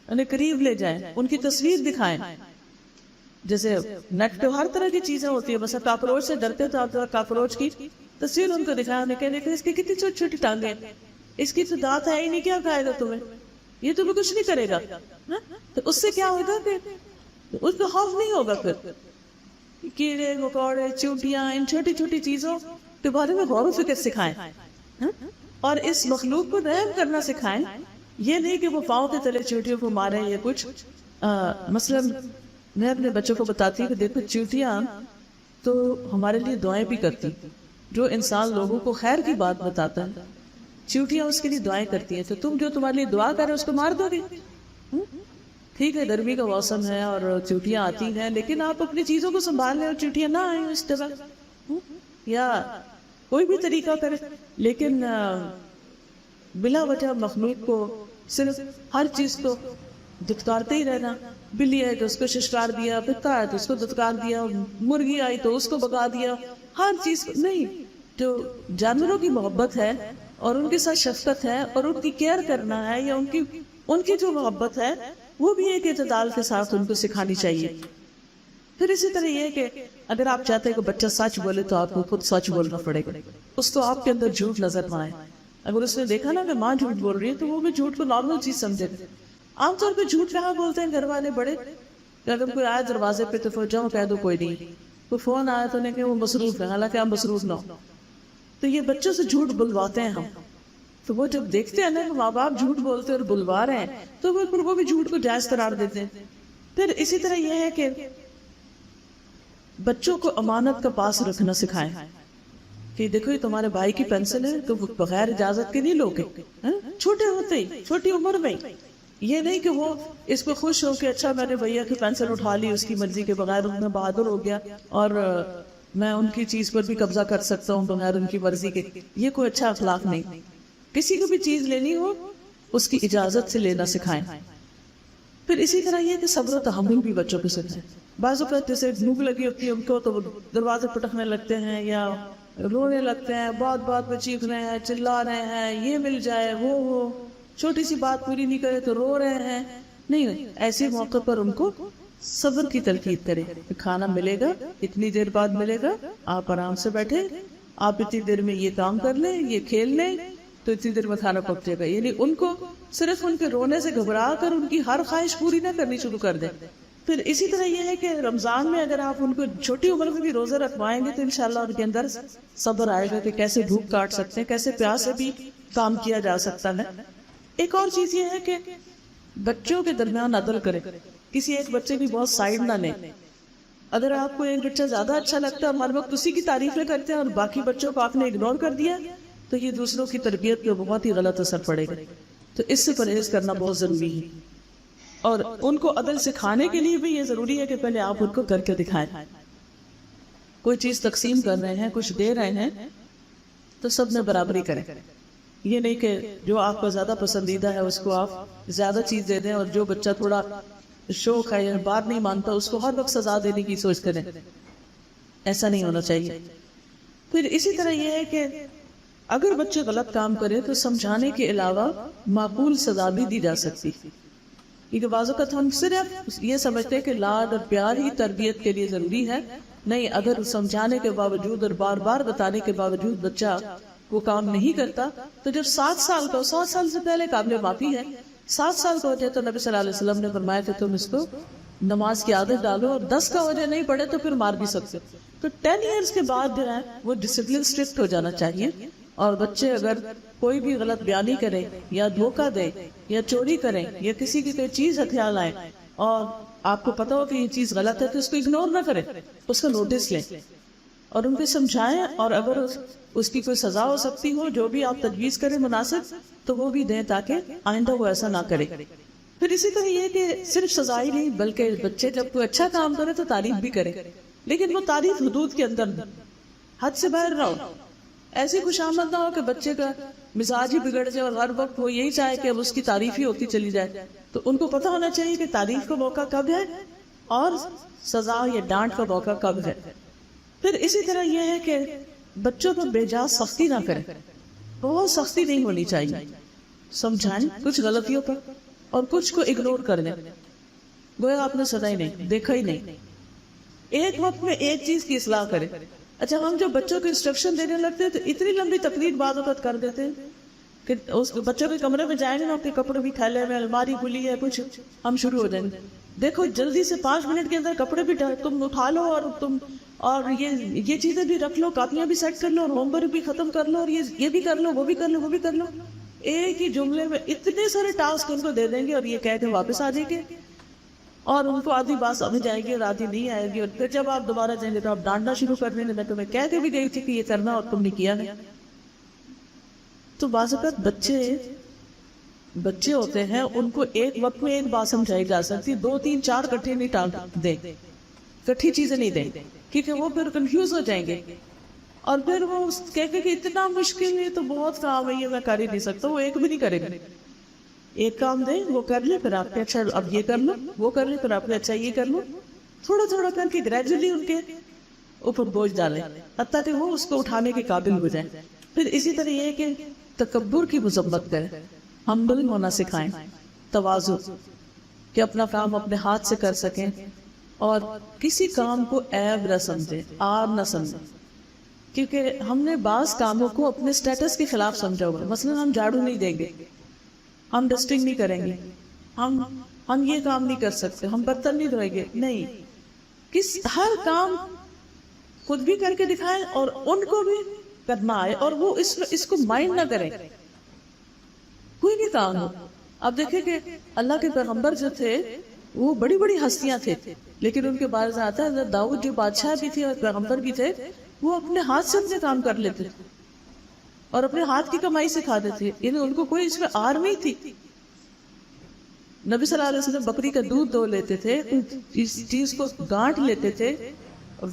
انہیں قریب لے جائیں، ان کی تصویر دکھائیں. جیسے نیٹ پہ ہر طرح کی چیزیں ہوتی ہیں، مثلا کاکروچ سے ڈرتے تو آپ کاکروچ کی تصویر ان کو دکھائیں، انہیں کہنے کہ اس کی کتنی چھوٹی چھوٹی ٹانگیں، اس کی تو دانت ہے ہی نہیں، کیا کھائے گا تمہیں، یہ تمہیں کچھ نہیں کرے گا. تو اس سے کیا ہوگا کہ اس کو خوف نہیں ہوگا. پھر کیڑے مکوڑے، چونٹیاں، ان چھوٹی چھوٹی چیزوں کے بارے میں غور و فکر سکھائیں، اور اس مخلوق کو رحم کرنا سکھائیں. یہ نہیں کہ وہ پاؤں کے تلے چونٹیوں کو مارے یا کچھ. مثلا میں اپنے بچوں کو بتاتی ہوں کہ دیکھو چونٹیاں تو ہمارے لیے دعائیں بھی کرتی. جو انسان لوگوں کو خیر کی بات بتاتا ہے چونٹیاں اس کے لیے دعائیں کرتی ہیں. تو تم جو تمہارے لیے دعا کرے اس کو مار دو گے؟ ٹھیک ہے، گرمی کا موسم ہے اور چونٹیاں آتی ہیں، لیکن آپ اپنی چیزوں کو سنبھال لیں اور چونٹیاں نہ آئیں اس جگہ، یا کوئی بھی طریقہ کرے. لیکن بلا وجہ مخلوق کو صرف ہر چیز کو دھتکارتے ہی رہنا. بلی ہے تو اس کو ششکار دیا، کتا ہے تو اس کو دھتکار دیا، مرغی آئی تو اس کو بگا دیا، ہر چیز کو نہیں. جو جانوروں کی محبت ہے اور ان کے ساتھ شفقت ہے اور ان کی کیئر کرنا ہے، یا ان کی جو محبت ہے وہ بھی ایک اعتدال کے ساتھ ان کو سکھانی چاہیے. پھر اسی طرح یہ ہے کہ اگر آپ چاہتے ہیں کہ بچہ سچ بولے تو آپ کو خود سچ بولنا پڑے گا. اس کو آپ کے اندر جھوٹ نظر نہ آئے. اگر اس نے دیکھا نا کہ ماں جھوٹ بول رہی ہے تو وہ بھی جھوٹ کو نارمل چیز سمجھے گا. عام طور پہ جھوٹ کہاں بولتے ہیں گھر والے بڑے, کہ اگر کوئی آئے دروازے پہ تو جاؤ کہہ دو کوئی نہیں, کوئی فون آیا تو کہ وہ مصروف ہے, حالانکہ آپ مصروف نہ ہو. تو یہ بچوں سے جھوٹ بلواتے ہیں ہم. تو وہ جب دیکھتے ہیں نا کہ ماں باپ جھوٹ بولتے اور بلوا رہے ہیں تو وہ بھی جھوٹ کو جائز قرار دیتے ہیں. پھر اسی طرح یہ ہے کہ بچوں کو امانت کا پاس رکھنا سکھائیں کہ دیکھو یہ تمہارے بھائی کی پینسل ہے تو بغیر اجازت کے نہیں لوگے, چھوٹے ہوتے ہی, چھوٹی عمر میں. یہ نہیں کہ وہ اس پہ خوش ہو کہ اچھا میں نے بھیا کی پینسل اٹھا لی اس کی مرضی کے بغیر, ان میں بہادر ہو گیا اور میں ان کی چیز پر بھی قبضہ کر سکتا ہوں بغیر ان کی مرضی کے. یہ کوئی اچھا اخلاق نہیں. کسی کو بھی چیز لینی ہو اس کی اجازت سے لینا سکھائیں. پھر اسی طرح یہ کہ صبر و تحمل بھی بچوں کو سکھائیں. بعض اوقات جیسے بھوک لگی ہوتی ہے ان کو تو وہ دروازے پٹکنے لگتے ہیں یا رونے لگتے ہیں, بات بات پہ چیخ رہے ہیں, چلا رہے ہیں, یہ مل جائے وہ چھوٹی سی بات پوری نہیں کرے تو رو رہے ہیں. نہیں, ایسے موقع پر ان کو صبر کی تلقین کرے. کھانا ملے گا, اتنی دیر بعد ملے گا, آپ آرام سے بیٹھے, آپ اتنی دیر میں یہ کام کر لیں, یہ کھیل لیں تو اتنی دیر میں کھانا پک جائے گا. یعنی ان کو صرف ان کے رونے سے گھبرا کر ان کی ہر خواہش پوری نہ کرنی شروع کر دیں. پھر اسی طرح یہ ہے کہ رمضان میں اگر آپ ان کو چھوٹی عمر میں بھی روزے رکھوائیں گے تو انشاءاللہ ان کے اندر صبر آئے گا کہ کیسے بھوک کاٹ سکتے ہیں, کیسے پیاس سے بھی کام کیا جا سکتا ہے. ایک اور چیز یہ ہے کہ بچوں کے درمیان عدل کرے. کسی ایک بچے کی بہت سائڈ نہ لیں. اگر آپ کو ایک بچہ زیادہ اچھا لگتا ہے اور ہر وقت اسی کی تعریفیں کرتے ہیں اور باقی بچوں کو آپ نے اگنور کر دیا تو یہ دوسروں کی تربیت پہ بہت ہی غلط اثر پڑے گا. تو اس سے پرہیز کرنا بہت ضروری ہے. اور ان کو عدل سکھانے کے لیے بھی یہ ضروری ہے کہ پہلے آپ ان کو کر کے دکھائیں. کوئی چیز تقسیم کر رہے ہیں, کچھ دے رہے ہیں تو سب میں برابری کریں. یہ نہیں کہ جو آپ کو زیادہ پسندیدہ ہے اس کو آپ زیادہ چیز دے دیں اور جو بچہ تھوڑا شوق ہے یا بات نہیں مانتا اس کو ہر وقت سزا دینے کی سوچ کریں. ایسا نہیں ہونا چاہیے. پھر اسی طرح یہ ہے کہ اگر بچے غلط کام کرے تو سمجھانے کے علاوہ معقول سزا بھی دی جا سکتی. کیونکہ بعض اوقات ہم صرف یہ سمجھتے ہیں کہ لاڈ اور پیار ہی تربیت کے لیے ضروری ہے. نہیں, اگر سمجھانے کے باوجود اور بار بار بتانے کے باوجود بچہ وہ کام نہیں کرتا تو جب 7 سال کا, 7 سال سے پہلے قابل معافی ہے, 7 سال کا ہو جائے تو نبی صلی اللہ علیہ وسلم نے فرمایا کہ تم اس کو نماز کی عادت ڈالو, اور 10 کا وجہ نہیں پڑے تو پھر مار بھی سکتے. تو 10 ایئرز کے بعد جو ہے وہ ڈسپلن اسٹرکٹ ہو جانا چاہیے. اور بچے اگر کوئی بھی غلط بیانی کرے یا دھوکہ دے یا چوری کریں یا کسی کی کوئی چیز ہتھیار لائیں اور آپ کو پتا ہو کہ یہ چیز غلط ہے تو اس کو اگنور نہ کریں, اس کا نوٹس لیں اور ان کو سمجھائیں. اور اگر اس کی کوئی سزا ہو سکتی ہو, جو بھی آپ تجویز کریں مناسب, تو وہ بھی دیں تاکہ آئندہ وہ ایسا نہ کرے. پھر اسی طرح یہ کہ صرف سزا ہی نہیں بلکہ بچے جب کوئی اچھا کام کرے تو تعریف بھی کرے, لیکن وہ تعریف حدود کے اندر نہ, حد سے باہر نہ ہو. ایسی خوش آمد نہ ہو کہ بچے کا مزاج ہی بگڑ جائے اور ہر وقت وہ یہی چاہے کہ اب اس کی تعریف ہی ہوتی چلی جائے. تو ان کو پتہ ہونا چاہیے کہ تعریف کا موقع کب ہے اور سزا یا ڈانٹ کا موقع کب ہے. پھر اسی طرح یہ ہے کہ بچوں کو بے جا سختی نہ کریں. بہت سختی نہیں ہونی چاہیے. سمجھائیں کچھ غلطیوں پر اور کچھ کو اگنور کر لیں, گویا آپ نے سنا ہی نہیں, دیکھا ہی نہیں. ایک وقت میں ایک چیز کی اصلاح کریں. اچھا, ہم جو بچوں کو انسٹرکشن دینے لگتے ہیں تو اتنی لمبی تقریر بعض اوقات کر دیتے ہیں کہ اس بچوں کے کمرے میں جائیں گے نا, آپ کے کپڑے بھی تھیلے میں, الماری کھلی ہے, کچھ ہم شروع ہو جائیں گے. دیکھو جلدی سے 5 منٹ کے اندر کپڑے بھی تم اٹھا لو اور یہ چیزیں بھی رکھ لو, کاپیاں بھی سیٹ کر لو اور ہوم ورک بھی ختم کر لو اور یہ بھی کر لو, وہ بھی کر لو, وہ بھی کر لو. ایک ہی جملے میں اتنے سارے ٹاسک ان کو دے دیں گے اور یہ کہہ کے واپس آ جائیں گے اور ان کو آدھی بات سمجھ جائے گی اور آدھی نہیں آئے گی. اور پھر جب آپ دوبارہ جائیں گے تو آپ ڈانٹنا شروع کر دیں گے, میں تمہیں کہہ کے بھی گئی تھی کہ یہ کرنا اور تم نے کیا نہیں. تو بعض اوقات بچے ہوتے ہیں, ان کو ایک وقت میں ایک بات سمجھائی جا سکتی, 2 3 4 کٹھے نہیں ٹال دیں, کٹھی چیزیں نہیں دیں, کیونکہ وہ پھر کنفیوز ہو جائیں گے اور پھر وہ کہہ کہ اتنا مشکل ہے تو بہت کام ہے, یہ میں کر ہی نہیں سکتا, وہ ایک بھی نہیں کرے گا. ایک کام دیں, وہ کر لے, پھر آپ کے اچھا اب یہ کر لو, وہ کر لے, پھر آپ نے اچھا یہ کر لو. تھوڑا تھوڑا کر کے گریجولی ان کے اوپر بوجھ ڈالیں حتیٰ کہ وہ اس کو اٹھانے کے قابل ہو جائیں. پھر اسی طرح یہ کہ تکبر کی مذمت کریں, ہمبل ہونا سکھائیں, تواضع کہ اپنا کام اپنے ہاتھ سے کر سکیں, اور کسی کام کو عیب نہ سمجھے، عار نہ سمجھے، کیونکہ ہم نے بعض کاموں کو اپنے سٹیٹس کے خلاف سمجھا ہوا ہے. مثلا ہم جھاڑو نہیں دیں گے، ہم ڈسٹنگ نہیں کریں گے، ہم یہ کام نہیں کر سکتے، ہم برتن نہیں دھوئیں گے. نہیں، ہر کام خود بھی کر کے دکھائیں اور ان کو بھی کرنا آئے، اور وہ اس کو مائنڈ نہ کریں. کوئی بھی کام ہو. آپ دیکھیں کہ اللہ کے پیغمبر جو تھے وہ بڑی بڑی ہستیاں تھے، لیکن ان کے بارے میں آتا ہے حضرت داؤد جو بادشاہ بھی تھے اور پیغمبر بھی تھے، وہ اپنے ہاتھ سے اپنے کام کر لیتے تھے اور اپنے ہاتھ کی کمائی سے کھاتے تھے، یعنی ان کو کوئی اس میں آر نہیں تھی. نبی صلی اللہ علیہ وسلم بکری کا دودھ دو لیتے تھے، اس چیز کو گانٹ لیتے تھے،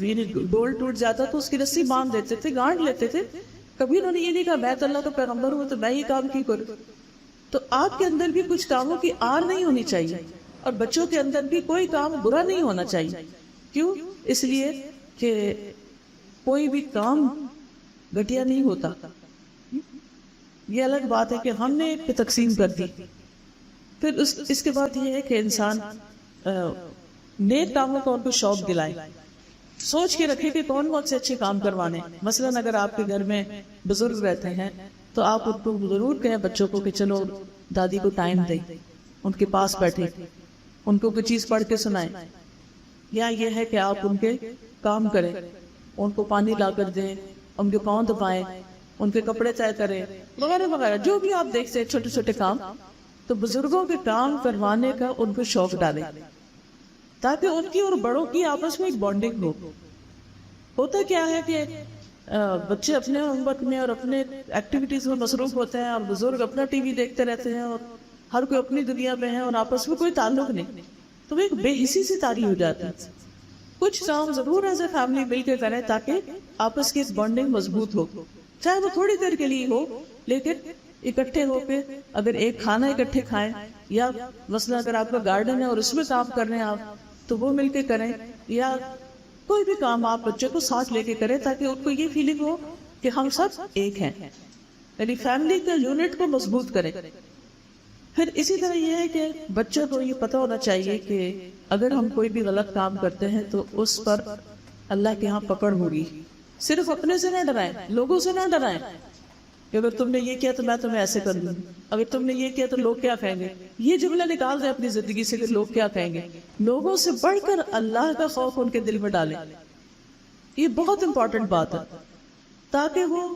یعنی ڈول ٹوٹ جاتا تو اس کی رسی باندھ دیتے تھے، گانٹ لیتے تھے. کبھی انہوں نے یہ نہیں کہا میں تو اللہ کا پیغمبر ہوں تو میں یہ کام کیوں کروں. تو آپ کے اندر بھی کچھ کاموں کی آر نہیں ہونی چاہیے، اور بچوں کے اندر بھی کوئی کام برا نہیں ہونا چاہیے. کیوں؟ اس لیے کہ کوئی بھی کام گھٹیا نہیں ہوتا. یہ الگ بات ہے کہ ہم نے ایک پہ تقسیم کر دی. پھر اس کے بعد یہ ہے کہ انسان نیک کاموں کا ان کو شوق دلائے، سوچ کے رکھے کہ کون کون سے اچھے کام کروانے. مثلا اگر آپ کے گھر میں بزرگ رہتے ہیں تو آپ ان کو ضرور کہیں بچوں کو کہ چلو دادی کو ٹائم دیں، ان کے پاس بیٹھے، ان کو کوئی چیز پڑھ کے سنائیں. یا یہ ہے کہ آپ ان کے کام کریں، ان کو پانی لا کر دیں، ان کے پاؤں دبائیں، ان کے کپڑے طے کریں، وغیرہ وغیرہ جو بھی آپ دیکھتے ہیں چھوٹے چھوٹے کام. تو بزرگوں کے کام کروانے کا ان کو شوق ڈالیں تاکہ ان کی اور بڑوں کی آپس میں ایک بانڈنگ ہو. ہوتا کیا ہے کہ بچے اپنے ہوم ورک میں اور اپنے ایکٹیویٹیز میں مصروف ہوتے ہیں اور بزرگ اپنا ٹی وی دیکھتے رہتے ہیں اور ہر کوئی اپنی دنیا میں ہے اور آپس میں کوئی تعلق نہیں. تو وہ ایک بے حسی سی تاری ہو جاتی ہے. کچھ کام ضرور ایز اے فیملی مل کے کریں تاکہ آپس کی ایک بانڈنگ مضبوط ہو، چاہے وہ تھوڑی دیر کے لیے ہو، لیکن اکٹھے ہو کے اگر ایک کھانا اکٹھے کھائیں، یا مثلا اگر آپ کا گارڈن ہے اور اس میں کام کر رہے ہیں آپ تو وہ مل کے کریں، یا کوئی بھی کام آپ بچے کو ساتھ لے کے کریں تاکہ ان کو یہ فیلنگ ہو کہ ہم سب ایک ہیں، یعنی فیملی کا یونٹ کو مضبوط کریں. پھر اسی طرح یہ ہے کہ بچوں کو یہ پتہ ہونا چاہیے کہ اگر ہم کوئی بھی غلط کام کرتے ہیں تو اس پر اللہ کے ہاں پکڑ ہوگی. صرف اپنے سے نہ ڈرائیں، لوگوں سے نہ ڈرائیں کہ اگر تم نے یہ کیا تو میں تمہیں ایسے کر دوں، اگر تم نے یہ کیا تو لوگ کیا کہیں گے. یہ جملہ نکال دیں اپنی زندگی سے کہ لوگ کیا کہیں گے. لوگوں سے بڑھ کر اللہ کا خوف ان کے دل میں ڈالیں. یہ بہت امپورٹنٹ بات ہے تاکہ وہ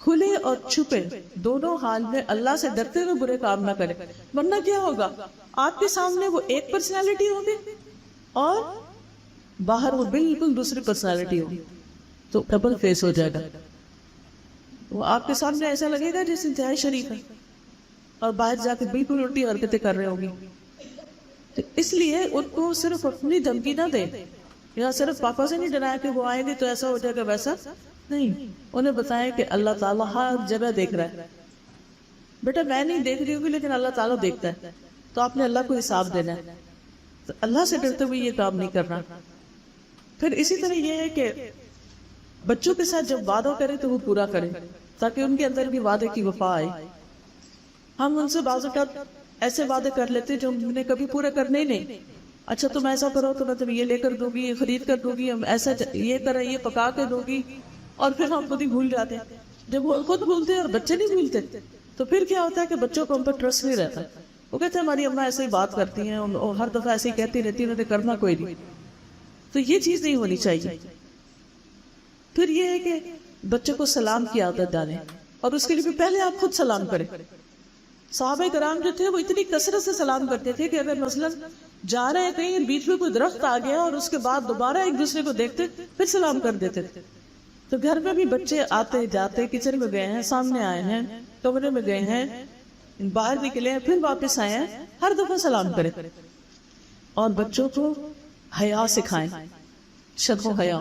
کھلے اور چھپے دونوں حال میں اللہ سے ڈرتے ہوئے برے کام نہ کریں. ورنہ کیا ہوگا، آپ کے سامنے وہ ایک پرسنالٹی ہوگی اور باہر وہ بالکل دوسری پرسنالٹی ہوگی، تو ڈبل فیس ہو جائے گا. وہ آپ کے سامنے ایسا لگے گا جیسے انتہائی شریف ہے اور باہر جا کے بالکل الٹی حرکتیں کر رہے ہوگی. تو اس لیے ان کو صرف اپنی دھمکی نہ دیں، یا صرف پاپا سے نہیں ڈرایا کہ وہ آئیں گے تو ایسا ہو جائے گا ویسا نہیں. انہیں بتائیں کہ اللہ تعالیٰ ہر جگہ دیکھ رہا ہے. بیٹا میں نہیں دیکھ رہی ہوگی لیکن اللہ تعالیٰ دیکھتا ہے، تو آپ نے اللہ کو حساب دینا ہے. تو اللہ سے ڈرتے ہوئے یہ کام نہیں کرنا. پھر اسی طرح یہ ہے کہ بچوں کے ساتھ جب وعدہ کریں تو وہ پورا کریں تاکہ ان کے اندر بھی وعدے کی وفا آئے. ہم ان سے بعض اوقات ایسے وعدے کر لیتے جو ہم نے کبھی پورے کرنے ہی نہیں. اچھا تم ایسا کرو تو میں تمہیں یہ لے کر دوں گی، یہ خرید کر دوں گی، ہم ایسا یہ کریں، یہ پکا کے دوں گی، اور پھر ہم خود ہی بھول جاتے ہیں. جب وہ خود بھولتے ہیں اور بچے نہیں بھولتے تو پھر کیا ہوتا ہے کہ بچوں کو ہم پر ٹرسٹ نہیں رہتا. وہ کہتے ہیں ہماری اماں ایسے ہی بات کرتی ہیں اور ہر دفعہ ایسے ہی کہتی رہتی ہیں، انہوں نے کرنا کوئی نہیں. تو یہ چیز نہیں ہونی چاہیے. پھر یہ ہے کہ بچوں کو سلام کی عادت ڈالیں، اور اس کے لیے بھی پہلے آپ خود سلام کریں. صحابہ کرام جو تھے وہ اتنی کثرت سے سلام کرتے تھے کہ اگر مثلا جا رہے ہیں کہیں بیچ میں کوئی درخت آ گیا اور اس کے بعد دوبارہ ایک دوسرے کو دیکھتے پھر سلام کر دیتے تھے. تو گھر میں بھی بچے آتے جاتے، کچن میں گئے ہیں، سامنے آئے ہیں، کمرے میں گئے ہیں، باہر نکلے ہیں، پھر واپس آئے ہیں، ہر دفعہ سلام کریں. اور بچوں کو حیا سکھائیں، شرم و حیا.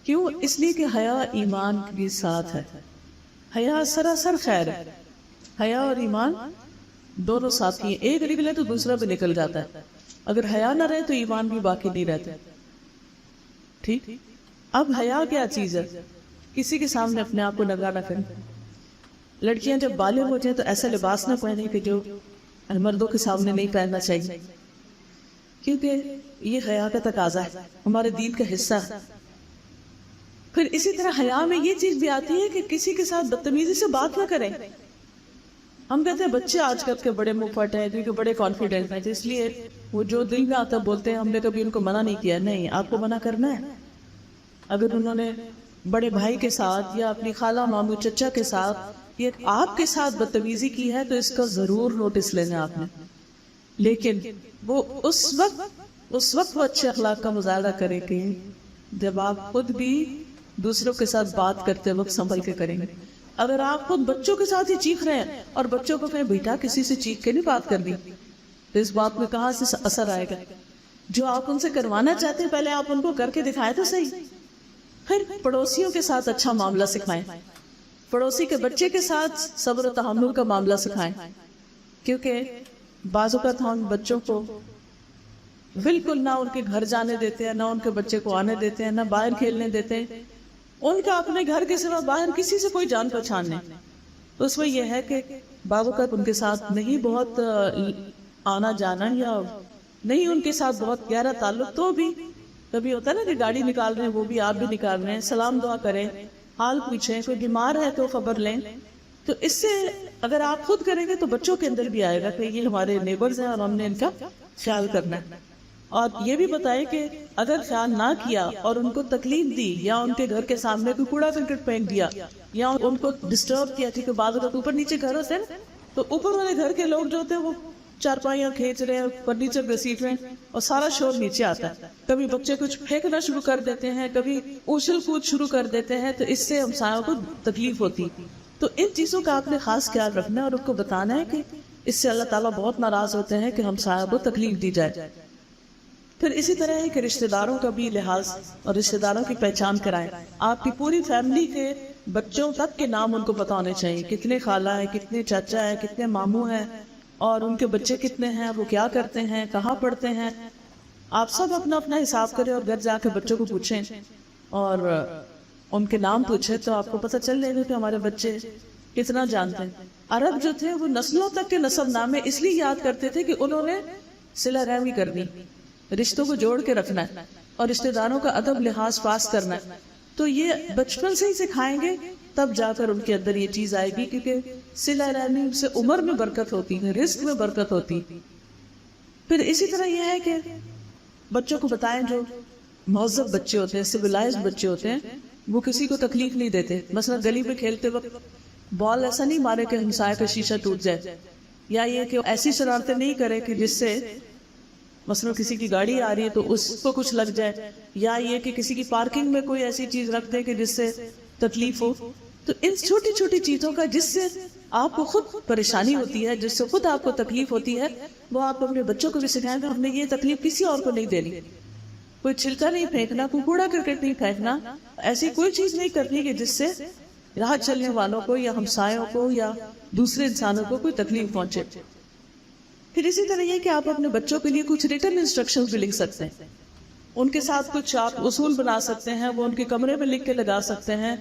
کیوں؟ اس لیے کہ حیا ایمان کے ساتھ ہے. حیا سراسر خیر ہے. حیا اور ایمان دونوں ساتھی ہیں، ایک نکلے تو دوسرا بھی نکل جاتا ہے. اگر حیا نہ رہے تو ایمان بھی باقی نہیں رہتا. ٹھیک. اب حیا کیا چیز ہے؟ کسی کے سامنے اپنے آپ کو ننگا نہ کریں. لڑکیاں جب بالغ ہو جائیں تو ایسا لباس نہ پہنیں کہ جو مردوں کے سامنے نہیں پہننا چاہیے، کیونکہ یہ حیا کا تقاضا ہے، ہمارے دین کا حصہ ہے۔ پھر اسی طرح حیا میں یہ چیز بھی آتی ہے کہ کسی کے ساتھ بدتمیزی سے بات نہ کریں۔ ہم کہتے ہیں بچے آج کل کے بڑے منہ پھٹ ہیں کیونکہ بڑے کانفیڈنٹ ہیں، اس لیے وہ جو دل میں آتا بولتے ہیں، ہم نے کبھی ان کو منع نہیں کیا۔ نہیں، آپ کو منع کرنا ہے۔ اگر انہوں نے بڑے بھائی کے ساتھ یا اپنی خالہ ماموں چچا کے ساتھ یا آپ کے ساتھ بدتمیزی کی ہے تو اس کا ضرور نوٹس لینا آپ نے، لیکن وہ اس وقت وہ اچھے اخلاق کا مظاہرہ کرے کہ جب آپ خود بھی دوسروں کے ساتھ بات کرتے وقت سنبھل کے کریں گے۔ اگر آپ خود بچوں کے ساتھ ہی چیخ رہے ہیں اور بچوں کو کہیں بیٹا کسی سے چیخ کے نہیں بات کرنی، تو اس بات میں کہاں سے اثر آئے گا؟ جو آپ ان سے کروانا چاہتے ہیں پہلے آپ ان کو کر کے دکھائیں تو صحیح۔ پھر پڑوسیوں کے ساتھ اچھا معاملہ سکھائیں، پڑوسی کے بچے کے ساتھ صبر و تحمل کا معاملہ سکھائیں، کیونکہ بعض اوقات ہم بچوں کو بالکل نہ ان کے گھر جانے دیتے ہیں، نہ ان کے بچے کو آنے دیتے ہیں، نہ باہر کھیلنے دیتے ہیں۔ ان کا اپنے گھر کے سوا باہر کسی سے کوئی جان پہچان نہیں۔ تو اس میں یہ ہے کہ بعض اوقات ان کے ساتھ نہیں بہت آنا جانا یا نہیں ان کے ساتھ بہت گہرا تعلق، تو بھی کبھی ہوتا ہے نا کہ گاڑی نکال رہے ہیں وہ بھی آپ بھی نکال رہے ہیں، سلام دعا کریں، حال پوچھیں، کوئی بیمار ہے تو خبر لیں۔ تو اس سے اگر آپ خود کریں گے تو بچوں کے اندر بھی آئے گا کہ یہ ہمارے نیبرز ہیں اور ہم نے ان کا خیال کرنا ہے۔ اور یہ بھی بتائیں کہ اگر خیال نہ کیا اور ان کو تکلیف دی یا ان کے گھر کے سامنے کوئی کوڑا کرکٹ پھینک دیا یا ان کو ڈسٹرب کیا، ٹھیک ہے بعض اوقات اوپر نیچے گھر ہوتے ہیں تو اوپر والے گھر کے لوگ جو ہوتے ہیں وہ چارپائیاں کھینچ رہے ہیں، فرنیچر گھسیٹ رہے ہیں اور سارا شور نیچے آتا ہے۔ کبھی بچے کچھ پھینکنا شروع کر دیتے ہیں، کبھی اچھل کود شروع کر دیتے ہیں، تو اس سے ہمسایوں کو تکلیف ہوتی۔ تو ان چیزوں کا آپ نے خاص خیال رکھنا ہے اور ان کو بتانا ہے کہ اس سے اللہ تعالیٰ بہت ناراض ہوتے ہیں کہ ہمسایوں کو تکلیف دی جائے۔ پھر اسی طرح ہے کہ رشتہ داروں کا بھی لحاظ اور رشتہ داروں کی پہچان کرائیں۔ آپ کی پوری فیملی کے بچوں تک کے نام ان کو پتہ ہونے چاہیے، کتنے خالہ ہیں، کتنے چاچا ہیں، کتنے ماموں ہیں اور ان کے بچے کتنے ہیں، وہ کیا کرتے ہیں، کہاں پڑھتے ہیں۔ آپ سب اپنا اپنا حساب کریں اور گھر جا کے بچوں کو پوچھیں اور ان کے نام پوچھیں تو آپ کو پتہ چل جائے گا کہ ہمارے بچے کتنا جانتے ہیں۔ عرب جو تھے وہ نسلوں تک کے نسب نامے اس لیے یاد کرتے تھے کہ انہوں نے صلہ رحمی کرنی، رشتوں کو جوڑ کے رکھنا ہے اور رشتہ داروں کا ادب لحاظ پاس کرنا ہے۔ تو یہ بچپن سے ہی سکھائیں گے تب جا کر ان کے اندر یہ چیز آئے گی، کیونکہ صلہ رحمی سے عمر میں برکت ہوتی ہے، رزق میں برکت ہوتی۔ پھر اسی طرح یہ ہے کہ بچوں کو بتائیں جو مہذب بچے ہوتے ہیں، سویلائزڈ بچے ہوتے ہیں، وہ کسی کو تکلیف نہیں دیتے۔ مثلا گلی میں کھیلتے وقت بال ایسا نہیں مارے کہ ہمسائے کا شیشہ ٹوٹ جائے، یا یہ کہ ایسی شرارتیں نہیں کرے کہ جس سے مثلا کسی کی گاڑی آ رہی ہے تو اس کو کچھ لگ جائے، یا یہ کہ کسی کی پارکنگ میں کوئی ایسی چیز رکھ دے کہ جس سے تکلیف ہو۔ تو ان چھوٹی چھوٹی چیزوں کا جس سے آپ کو خود پریشانی ہوتی ہے، جس سے خود آپ کو تکلیف ہوتی ہے، وہ آپ اپنے بچوں کو بھی سکھائیں کہ ہم نے یہ تکلیف کسی اور کو نہیں دینی۔ کوئی چھلکا نہیں پھینکنا، کوئی کوڑا کرکٹ نہیں پھینکنا، ایسی کوئی چیز نہیں کرنی کہ جس سے راہ چلنے والوں کو یا ہمسایوں کو یا دوسرے انسانوں کو کوئی تکلیف پہنچے۔ پھر اسی طرح یہ کہ آپ اپنے بچوں کے لیے کچھ ریٹن انسٹرکشنز بھی لکھ سکتے ہیں، ان کے ساتھ کچھ آپ اصول بنا سکتے ہیں، وہ ان کے کمرے میں لکھ کے لگا سکتے ہیں،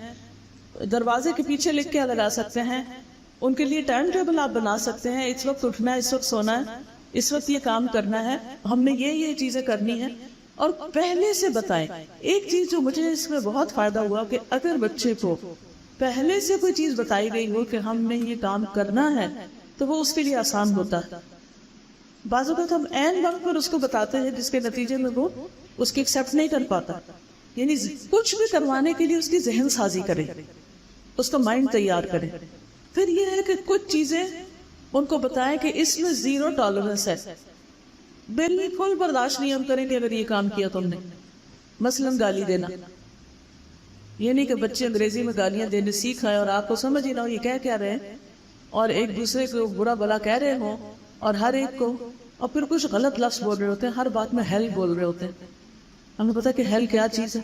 دروازے کے پیچھے لکھ کے لگا سکتے ہیں، ان کے لیے ٹائم ٹیبل آپ بنا سکتے ہیں، اس وقت اٹھنا ہے، اس وقت سونا ہے، اس وقت یہ کام کرنا ہے، ہم نے یہ چیزیں کرنی ہیں، اور پہلے سے بتائیں۔ ایک چیز جو مجھے اس میں بہت فائدہ ہوا کہ اگر بچے کو پہلے سے کوئی چیز بتائی گئی ہو کہ ہم نے یہ کام کرنا ہے تو وہ اس کے لیے آسان ہوتا ہے۔ بعض اوقات ہم عین وقت پر اس کو بتاتے ہیں جس کے نتیجے میں وہ اس کی ایکسیپٹ نہیں کر پاتا، یعنی کچھ بھی کروانے کے لیے اس کی ذہن سازی کرے، اس کا مائنڈ تیار کرے۔ پھر یہ ہے کہ کچھ چیزیں ان کو بتائیں کہ اس میں زیرو ٹالرنس ہے، بالکل برداشت نہیں ہم کریں کہ اگر یہ کام کیا تم نے۔ مثلا گالی دینا، یہ نہیں کہ بچے انگریزی میں گالیاں دینے سیکھ آئے اور آپ کو سمجھ ہی نہ ہو یہ کہہ کیا رہے ہیں، اور ایک دوسرے کو برا بلا کہہ رہے ہوں اور ہر ایک کو، اور پھر کچھ غلط لفظ بول رہے ہوتے ہیں، ہر بات میں ہیل بول رہے ہوتے ہیں۔ ہمیں پتا کہ ہیل کیا چیز ہے،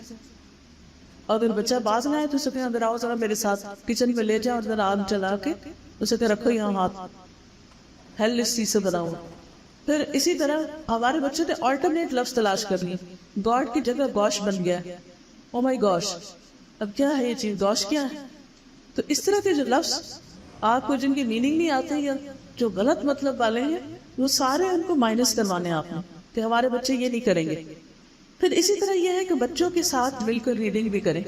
اور اگر بچہ باز نہ آئے تو اسے کہیں اندر آؤ ذرا میرے ساتھ کچن میں لے جاؤ اور ذرا آگ چلا کے اسے کہ رکھو یہاں ہاتھ، ہیل اس چیز سے بناؤ۔ پھر اسی طرح ہمارے بچے نے آلٹرنیٹ لفظ تلاش کرنی، گاڈ کی جگہ گوش بن گیا، او مائی گوش، اب کیا ہے یہ چیز، گوش کیا ہے؟ تو اس طرح کے جو لفظ آپ کو جن کی میننگ نہیں آتے یا جو غلط مطلب والے ہیں وہ سارے ان کو مائنس کروانے آپ نے۔ کہ ہمارے بچے یہ نہیں کریں گے. پھر اسی طرح یہ ہے کہ بچوں کے ساتھ مل کر ریڈنگ بھی کریں,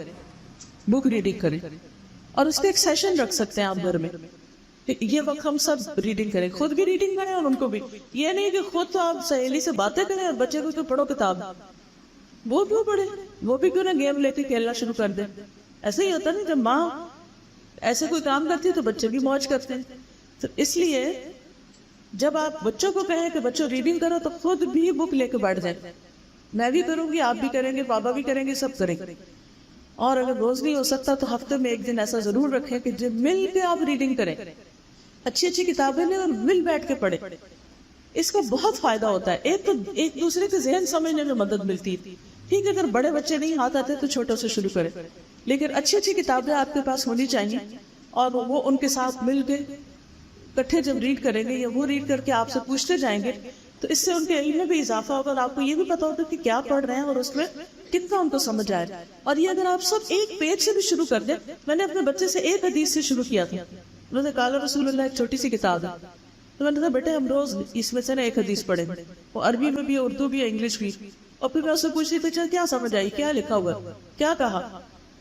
بک ریڈنگ کریں, اور اس کا ایک سیشن رکھ سکتے ہیں آپ گھر میں کہ یہ وقت ہم سب ریڈنگ کریں, خود بھی ریڈنگ کریں اور ان کو بھی. یہ نہیں کہ خود تو آپ سہیلی سے باتیں کریں اور بچے کو تو پڑھو کتاب, وہ کیوں پڑھے, وہ بھی کیوں نہ گیم لے کے کھیلنا شروع کر دیں. ایسا ہی ہوتا نا, جب ماں ایسے کوئی کام کرتی ہے تو بچے بھی موج کرتے ہیں. تو اس لیے جب آپ بچوں کو کہیں کہ بچوں ریڈنگ کرو تو خود بھی بک لے کے بیٹھ جائیں. میں بھی کروں گی, آپ بھی کریں گے, بابا بھی کریں گے, سب کریں گے. اور اگر روز نہیں ہو سکتا تو ہفتے میں ایک دن ایسا ضرور رکھیں کہ جب مل کے آپ ریڈنگ کریں, اچھی اچھی کتابیں لیں اور مل بیٹھ کے پڑھیں. اس کا بہت فائدہ ہوتا ہے. ایک تو ایک دوسرے کے ذہن سمجھنے میں مدد ملتی ہے. ٹھیک ہے, اگر بڑے بچے نہیں ہاتھ آتے تو چھوٹوں سے شروع کریں, لیکن اچھی اچھی کتابیں آپ کے پاس ہونی چاہیے, اور وہ ان کے ساتھ مل کے کٹھے جب ریڈ کریں گے یا وہ ریڈ کر کے آپ سے پوچھتے جائیں گے تو اس سے ان کے علم میں بھی اضافہ ہوگا, اور آپ کو یہ بھی پتا ہوگا کہ کیا پڑھ رہے ہیں اور اس میں کتنا ان کو سمجھ آئے. اور یہ اگر آپ سب ایک پیج سے بھی شروع کر دیں. میں نے اپنے بچے سے ایک حدیث سے شروع کیا تھا. انہوں نے قال رسول اللہ, ایک چھوٹی سی کتاب ہے, تو میں نے کہا بیٹے ہم روز اس میں سے نا ایک حدیث پڑھیں, وہ عربی میں بھی, اردو بھی, انگلش بھی. اور پھر میں اس سے پوچھ رہی تھی کیا سمجھ آئی, کیا لکھا ہوا, کیا کہا,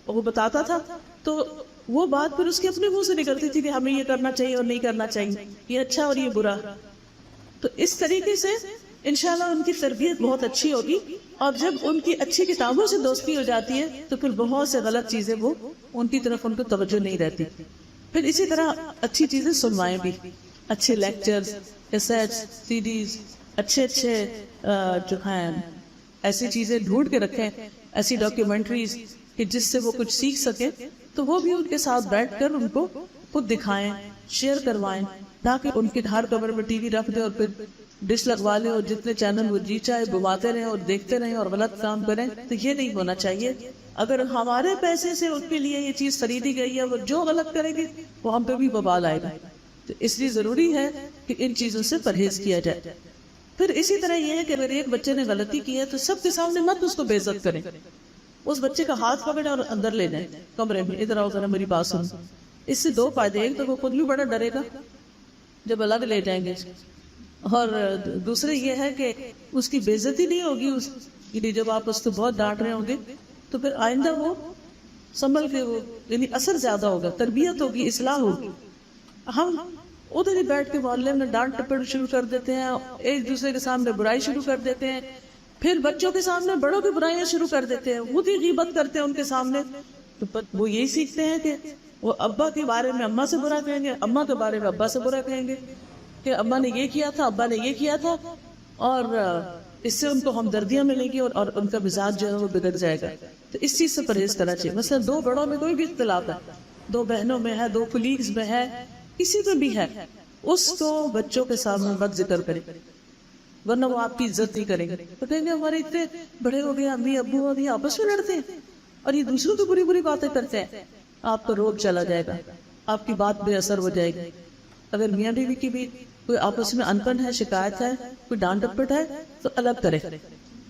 اور وہ بتاتا تھا. تو وہ بات پھر اس کے اپنے منہ سے نکلتی تھی کہ ہمیں یہ کرنا چاہیے اور نہیں کرنا چاہیے, یہ اچھا اور یہ برا. تو اس طریقے سے انشاءاللہ ان کی تربیت بہت اچھی ہوگی, اور جب ان کی اچھی کتابوں سے دوستی ہو جاتی ہے تو پھر بہت سے غلط چیزیں وہ ان کی طرف ان کو توجہ نہیں رہتی. پھر اسی طرح اچھی چیزیں سنوائیں بھی, اچھے لیکچرز, کیسٹس, سی ڈیز, اچھے جو ہیں ایسی چیزیں ڈھونڈ کے رکھیں, ایسی ڈاکیومنٹریز کہ جس سے وہ کچھ سیکھ سکے, تو وہ بھی ان کے ساتھ بیٹھ کر ان کو خود دکھائیں, شیئر کروائیں, تاکہ ان کے ہر کمرے میں ٹی وی رکھ دیں اور پھر ڈش لگوا لیں اور جتنے چینل وہ جی چاہے گھماتے رہیں اور دیکھتے رہیں اور غلط کام کریں. تو یہ نہیں ہونا چاہیے. اگر ہمارے پیسے سے ان کے لیے یہ چیز خریدی گئی ہے, وہ جو غلط کریں گے وہ ہم پہ بھی وبال آئے گا. تو اس لیے ضروری ہے کہ ان چیزوں سے پرہیز کیا جائے. پھر اسی طرح یہ ہے کہ اگر ایک بچے نے غلطی کی ہے تو سب کے سامنے مت اس کو بے عزت کریں. اس بچے کا ہاتھ پکڑیں اور اندر لے جائیں کمرے میں, ادھر آؤ ذرا میری بات سن. اس سے دو فائدے, ایک تو وہ خود بھی بڑا ڈرے گا جب الگ لے جائیں گے, اور دوسرے یہ ہے کہ اس کی بے عزتی نہیں ہوگی. اس جب آپ اس کو بہت ڈانٹ رہے ہوں گے تو پھر آئندہ وہ سنبھل کے, وہ یعنی اثر زیادہ ہوگا, تربیت ہوگی, اصلاح ہوگی. ہم ادھر ہی بیٹھ کے محلے میں ڈانٹ ٹپڑ شروع کر دیتے ہیں, ایک دوسرے کے سامنے برائی شروع کر دیتے ہیں, پھر بچوں کے سامنے بڑوں کی برائیاں شروع کر دیتے ہیں, خود ہی غیبت کرتے ہیں ان کے سامنے. تو وہ یہی سیکھتے ہیں کہ وہ ابا کے بارے میں اماں سے برا کہیں گے, اماں کے بارے میں ابا سے برا کہیں گے کہ اماں نے یہ کیا تھا, ابا نے یہ کیا تھا, اور اس سے ان کو ہمدردیاں ملیں گی اور ان کا مزاج جو ہے وہ بگڑ جائے گا. تو اس چیز سے پرہیز کرنا چاہیے. مثلا دو بڑوں میں کوئی بھی اختلاف ہے, دو بہنوں میں ہے, دو کلیگز میں ہے, کسی میں بھی ہے, اس کو بچوں کے سامنے مت ذکر کریں, ورنہ وہ آپ کی عزت نہیں کریں گے. تو کہیں گے ہمارے اتنے بڑے ہو گئے, امی ابو ابھی آپس میں لڑتے ہیں اور یہ دوسروں کی بری بری باتیں کرتے ہیں. آپ کا روب چلا جائے گا, آپ کی بات بے اثر ہو جائے گی. اگر میاں بیوی کی بھی کوئی آپس میں انپن ہے, شکایت ہے, کوئی ڈانٹ ڈپٹ ہے, تو الگ کرے,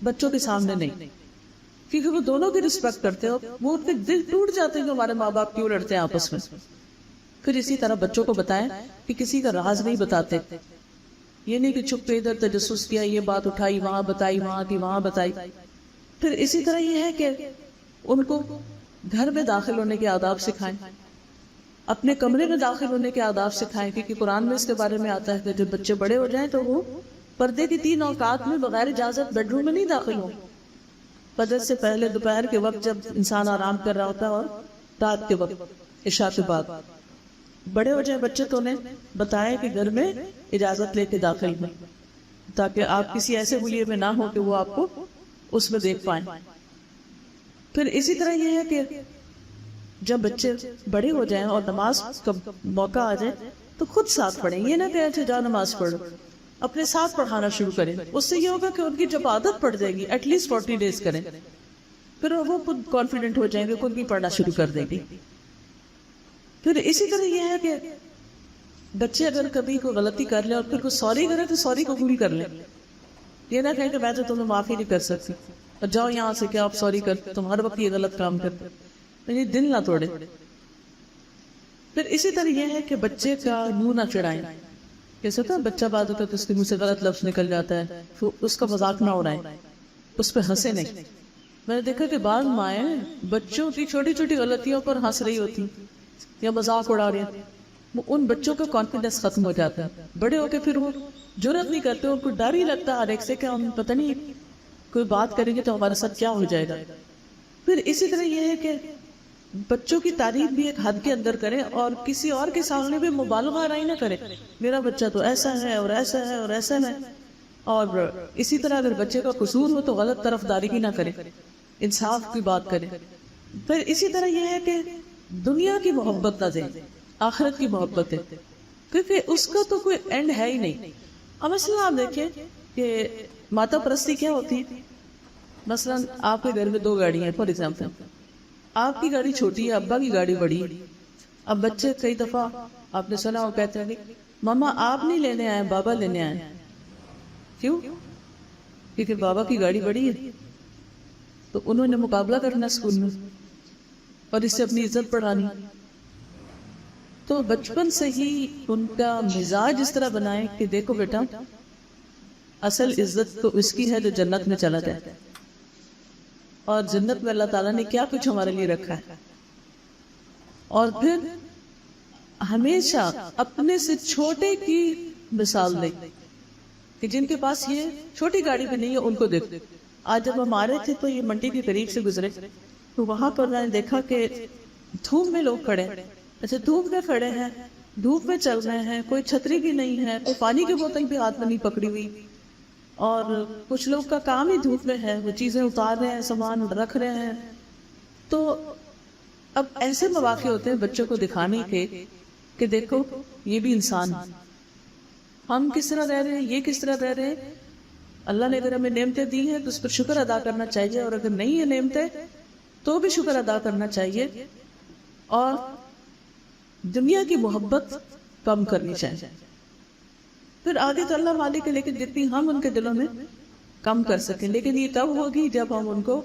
بچوں کے سامنے نہیں, کیونکہ وہ دونوں کی رسپیکٹ کرتے ہو. وہ ان کے دل ٹوٹ جاتے ہیں کہ ہمارے ماں باپ کیوں لڑتے ہیں آپس میں. پھر اسی طرح بچوں کو بتائیں کہ کسی کا راز نہیں بتاتے. یہ نہیں کہ چھپ کے ادھر تجسس کیا, یہ بات اٹھائی وہاں بتائی, وہاں کی وہاں بتائی. پھر اسی طرح یہ ہے کہ ان کو گھر میں داخل ہونے کے آداب سکھائیں, اپنے کمرے میں داخل ہونے کے آداب سکھائیں, کیونکہ قرآن میں اس کے بارے میں آتا ہے کہ جب بچے بڑے ہو جائیں تو وہ پردے کی 3 اوقات میں بغیر اجازت بیڈ روم میں نہیں داخل ہوں. فجر سے پہلے, دوپہر کے وقت جب انسان آرام کر رہا ہوتا ہے, اور رات کے وقت عشاء کے بعد. بڑے ہو جائیں بچے تو انہیں بتائیں کہ گھر میں اجازت لے کے داخل ہوں, تاکہ آپ کسی ایسے ہولیے میں نہ ہو کہ وہ آپ کو اس میں دیکھ پائیں. پھر اسی طرح یہ ہے کہ جب بچے بڑے ہو جائیں اور نماز کا موقع آ جائے تو خود ساتھ پڑھیں. یہ نہ کہ اچھا جاؤ نماز پڑھو, اپنے ساتھ پڑھانا شروع کریں. اس سے یہ ہوگا کہ ان کی جب عادت پڑ جائے گی, ایٹ لیسٹ 40 days کریں, پھر وہ خود کانفیڈنٹ ہو جائیں گے, خود بھی پڑھنا شروع کر دیں گے. پھر اسی طرح یہ ہے کہ بچے اگر کبھی کوئی غلطی کر لیں اور پھر کوئی سوری کرے تو سوری قبول کر لیں. یہ نہ کہیں کہ میں تو تمہیں معافی نہیں کر سکتی, اور جاؤ یہاں سے, کیا آپ سوری کرتے, تم ہر وقت یہ غلط کام کرتے. یہ دل نہ توڑے. پھر اسی طرح یہ ہے کہ بچے کا منہ نہ چڑھائیں. کیسے ہوتا ہے بچہ بات ہوتا ہے تو اس کے منہ سے غلط لفظ نکل جاتا ہے، تو اس کا مذاق نہ اڑائیں، اس پہ ہنسے نہیں. میں نے دیکھا کہ بعض مائیں بچوں کی چھوٹی چھوٹی غلطیوں پر ہنس رہی ہوتی یا مذاق اڑا رہی ہیں، وہ ان بچوں کا کانفیڈنس ختم ہو جاتا ہے. بڑے ہو کے پھر وہ جرأت نہیں کرتے، ان کو ڈر ہی لگتا ہے ہر ایک سے کہ ہم پتہ نہیں کوئی بات کریں گے تو ہمارے ساتھ کیا ہو جائے گا. پھر اسی طرح یہ ہے کہ بچوں کی تعریف بھی ایک حد کے اندر کریں اور کسی اور کے سامنے بھی مبالغہ آرائی نہ کریں. میرا بچہ تو ایسا ہے اور ایسا ہے اور ایسا ہے. اور اسی طرح اگر بچے کا قصور ہو تو غلط طرفداری بھی نہ کریں، انصاف کی بات کریں. پھر اسی طرح یہ ہے کہ دنیا کی محبت نہ دیں، آخرت کی محبت ہے، کیونکہ اس کا تو کوئی اینڈ ہے ہی نہیں. اب مثلا آپ دیکھیں کہ ماتا پرستی کیا ہوتی ہے. مثلا آپ کے گھر میں 2 گاڑی ہیں، فار ایگزامپل آپ کی گاڑی چھوٹی ہے، ابا کی گاڑی بڑی ہے. اب بچے کئی دفعہ آپ نے سنا وہ کہتے ہیں کہ ماما آپ نہیں لینے آئے، بابا لینے آئے. کیوں؟ کیونکہ بابا کی گاڑی بڑی ہے تو انہوں نے مقابلہ کرنا اسکول میں اور اس سے اپنی عزت بڑھانی. تو بچپن سے ہی ان کا مزاج اس طرح بنائیں کہ دیکھو بیٹا، اصل عزت تو اس کی ہے جو جنت میں چلا جائے، اور جنت میں اللہ تعالیٰ نے کیا کچھ ہمارے لیے رکھا ہے. اور پھر ہمیشہ اپنے سے چھوٹے کی مثال دیں کہ جن کے پاس یہ چھوٹی گاڑی بھی نہیں ہے ان کو دیکھو. آج جب ہم آ رہے تھے تو یہ منڈی کے قریب سے گزرے تو وہاں پر میں نے دیکھا کہ دھوپ میں لوگ کھڑے ہیں. ایسے دھوپ میں کھڑے ہیں، دھوپ میں چل رہے ہیں، کوئی چھتری بھی نہیں ہے، کوئی پانی کی بوتل بھی ہاتھ میں نہیں پکڑی ہوئی، اور کچھ لوگ کا کام ہی دھوپ میں ہے، وہ چیزیں اتار رہے ہیں، سامان رکھ رہے ہیں. تو اب ایسے مواقع ہوتے ہیں بچوں کو دکھانے کے کہ دیکھو یہ بھی انسان ہے، ہم کس طرح رہ رہے ہیں، یہ کس طرح رہ رہے ہیں. اللہ نے اگر ہمیں نعمتیں دی ہیں تو اس پر شکر ادا کرنا چاہیے، اور اگر نہیں ہے نعمتیں تو بھی شکر ادا کرنا چاہیے، اور دنیا کی محبت کم کرنی چاہیے. پھر آگے تو اللہ مالک ہے، لیکن جتنی ہم ان کے دلوں میں کم کر سکیں. لیکن یہ تب ہوگی جب ہم ان کو،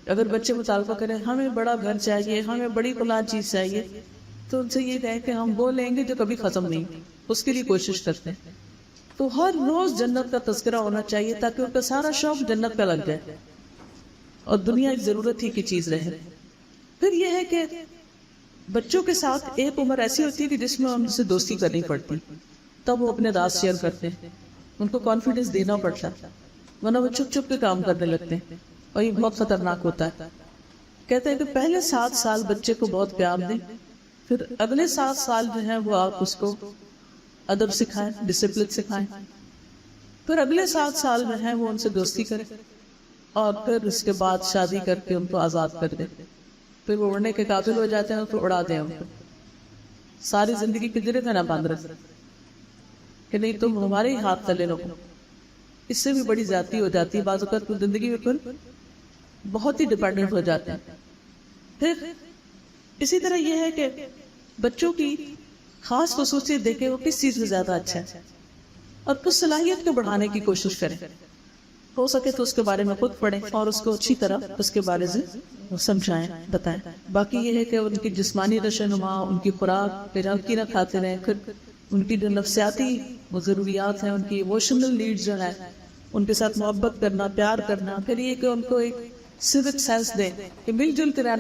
اگر بچے مطالبہ کریں ہمیں بڑا گھر چاہیے، ہمیں بڑی فلاں چیز چاہیے، تو ان سے یہ کہیں کہ ہم وہ لیں گے جو کبھی ختم نہیں، اس کے لیے کوشش کرتے ہیں. تو ہر روز جنت کا تذکرہ ہونا چاہیے تاکہ ان کا سارا شوق جنت پہ لگ جائے اور دنیا ایک ضرورت ہی کی چیز رہے. پھر یہ ہے کہ بچوں کے ساتھ ایک عمر ایسی ہوتی ہے کہ جس میں ان سے دوستی کرنی پڑتی، تب وہ اپنے راز شیئر کرتے ہیں، ان کو کانفیڈنس دینا پڑتا ہے، ورنہ وہ چپ چپ کے کام کرنے لگتے ہیں اور یہ بہت خطرناک ہوتا ہے. کہتے ہیں کہ پہلے 7 سال بچے کو بہت پیار دیں، پھر اگلے 7 سال جو ہیں وہ آپ اس کو ادب سکھائیں، ڈسپلن سکھائیں، پھر اگلے 7 سال میں ہیں وہ ان سے دوستی کریں، اور پھر اس کے بعد شادی کر کے ان کو آزاد کر دیں. پھر وہ اڑنے کے قابل ہو جاتے ہیں تو اڑا دیں ان کو، ساری زندگی پنجرے میں نہ باندھ رکھیں کہ نہیں تم ہمارے ہی ہاتھ تلے رکھو. اس سے بھی بڑی زیادتی ہو جاتی ہے، بعض اوقات زندگی میں پھر بہت ہی ڈیپینڈنٹ ہو جاتے ہیں. پھر اسی طرح یہ ہے کہ بچوں کی خاص خصوصیت دیکھیں وہ کس چیز میں زیادہ اچھا ہے، اور اس صلاحیت کو بڑھانے کی کوشش کریں. ہو سکے تو اس کے بارے میں خود پڑھیں اور اس کو اچھی طرح اس کے بارے سے سمجھائیں، بتائیں. باقی یہ ہے کہ ان کی جسمانی رہنما، ان کی خوراک کی نہ کھاتے رہیں. پھر ان کی جو نفسیاتی وہ ضروریات ہیں، ان کی ایموشنل نیڈز جو ہے ان کے ساتھ محبت کرنا، پیار کرنا. پھر یہ کہ ان کو ایک سیوک سینس دیں کہ مل جل کے رہنا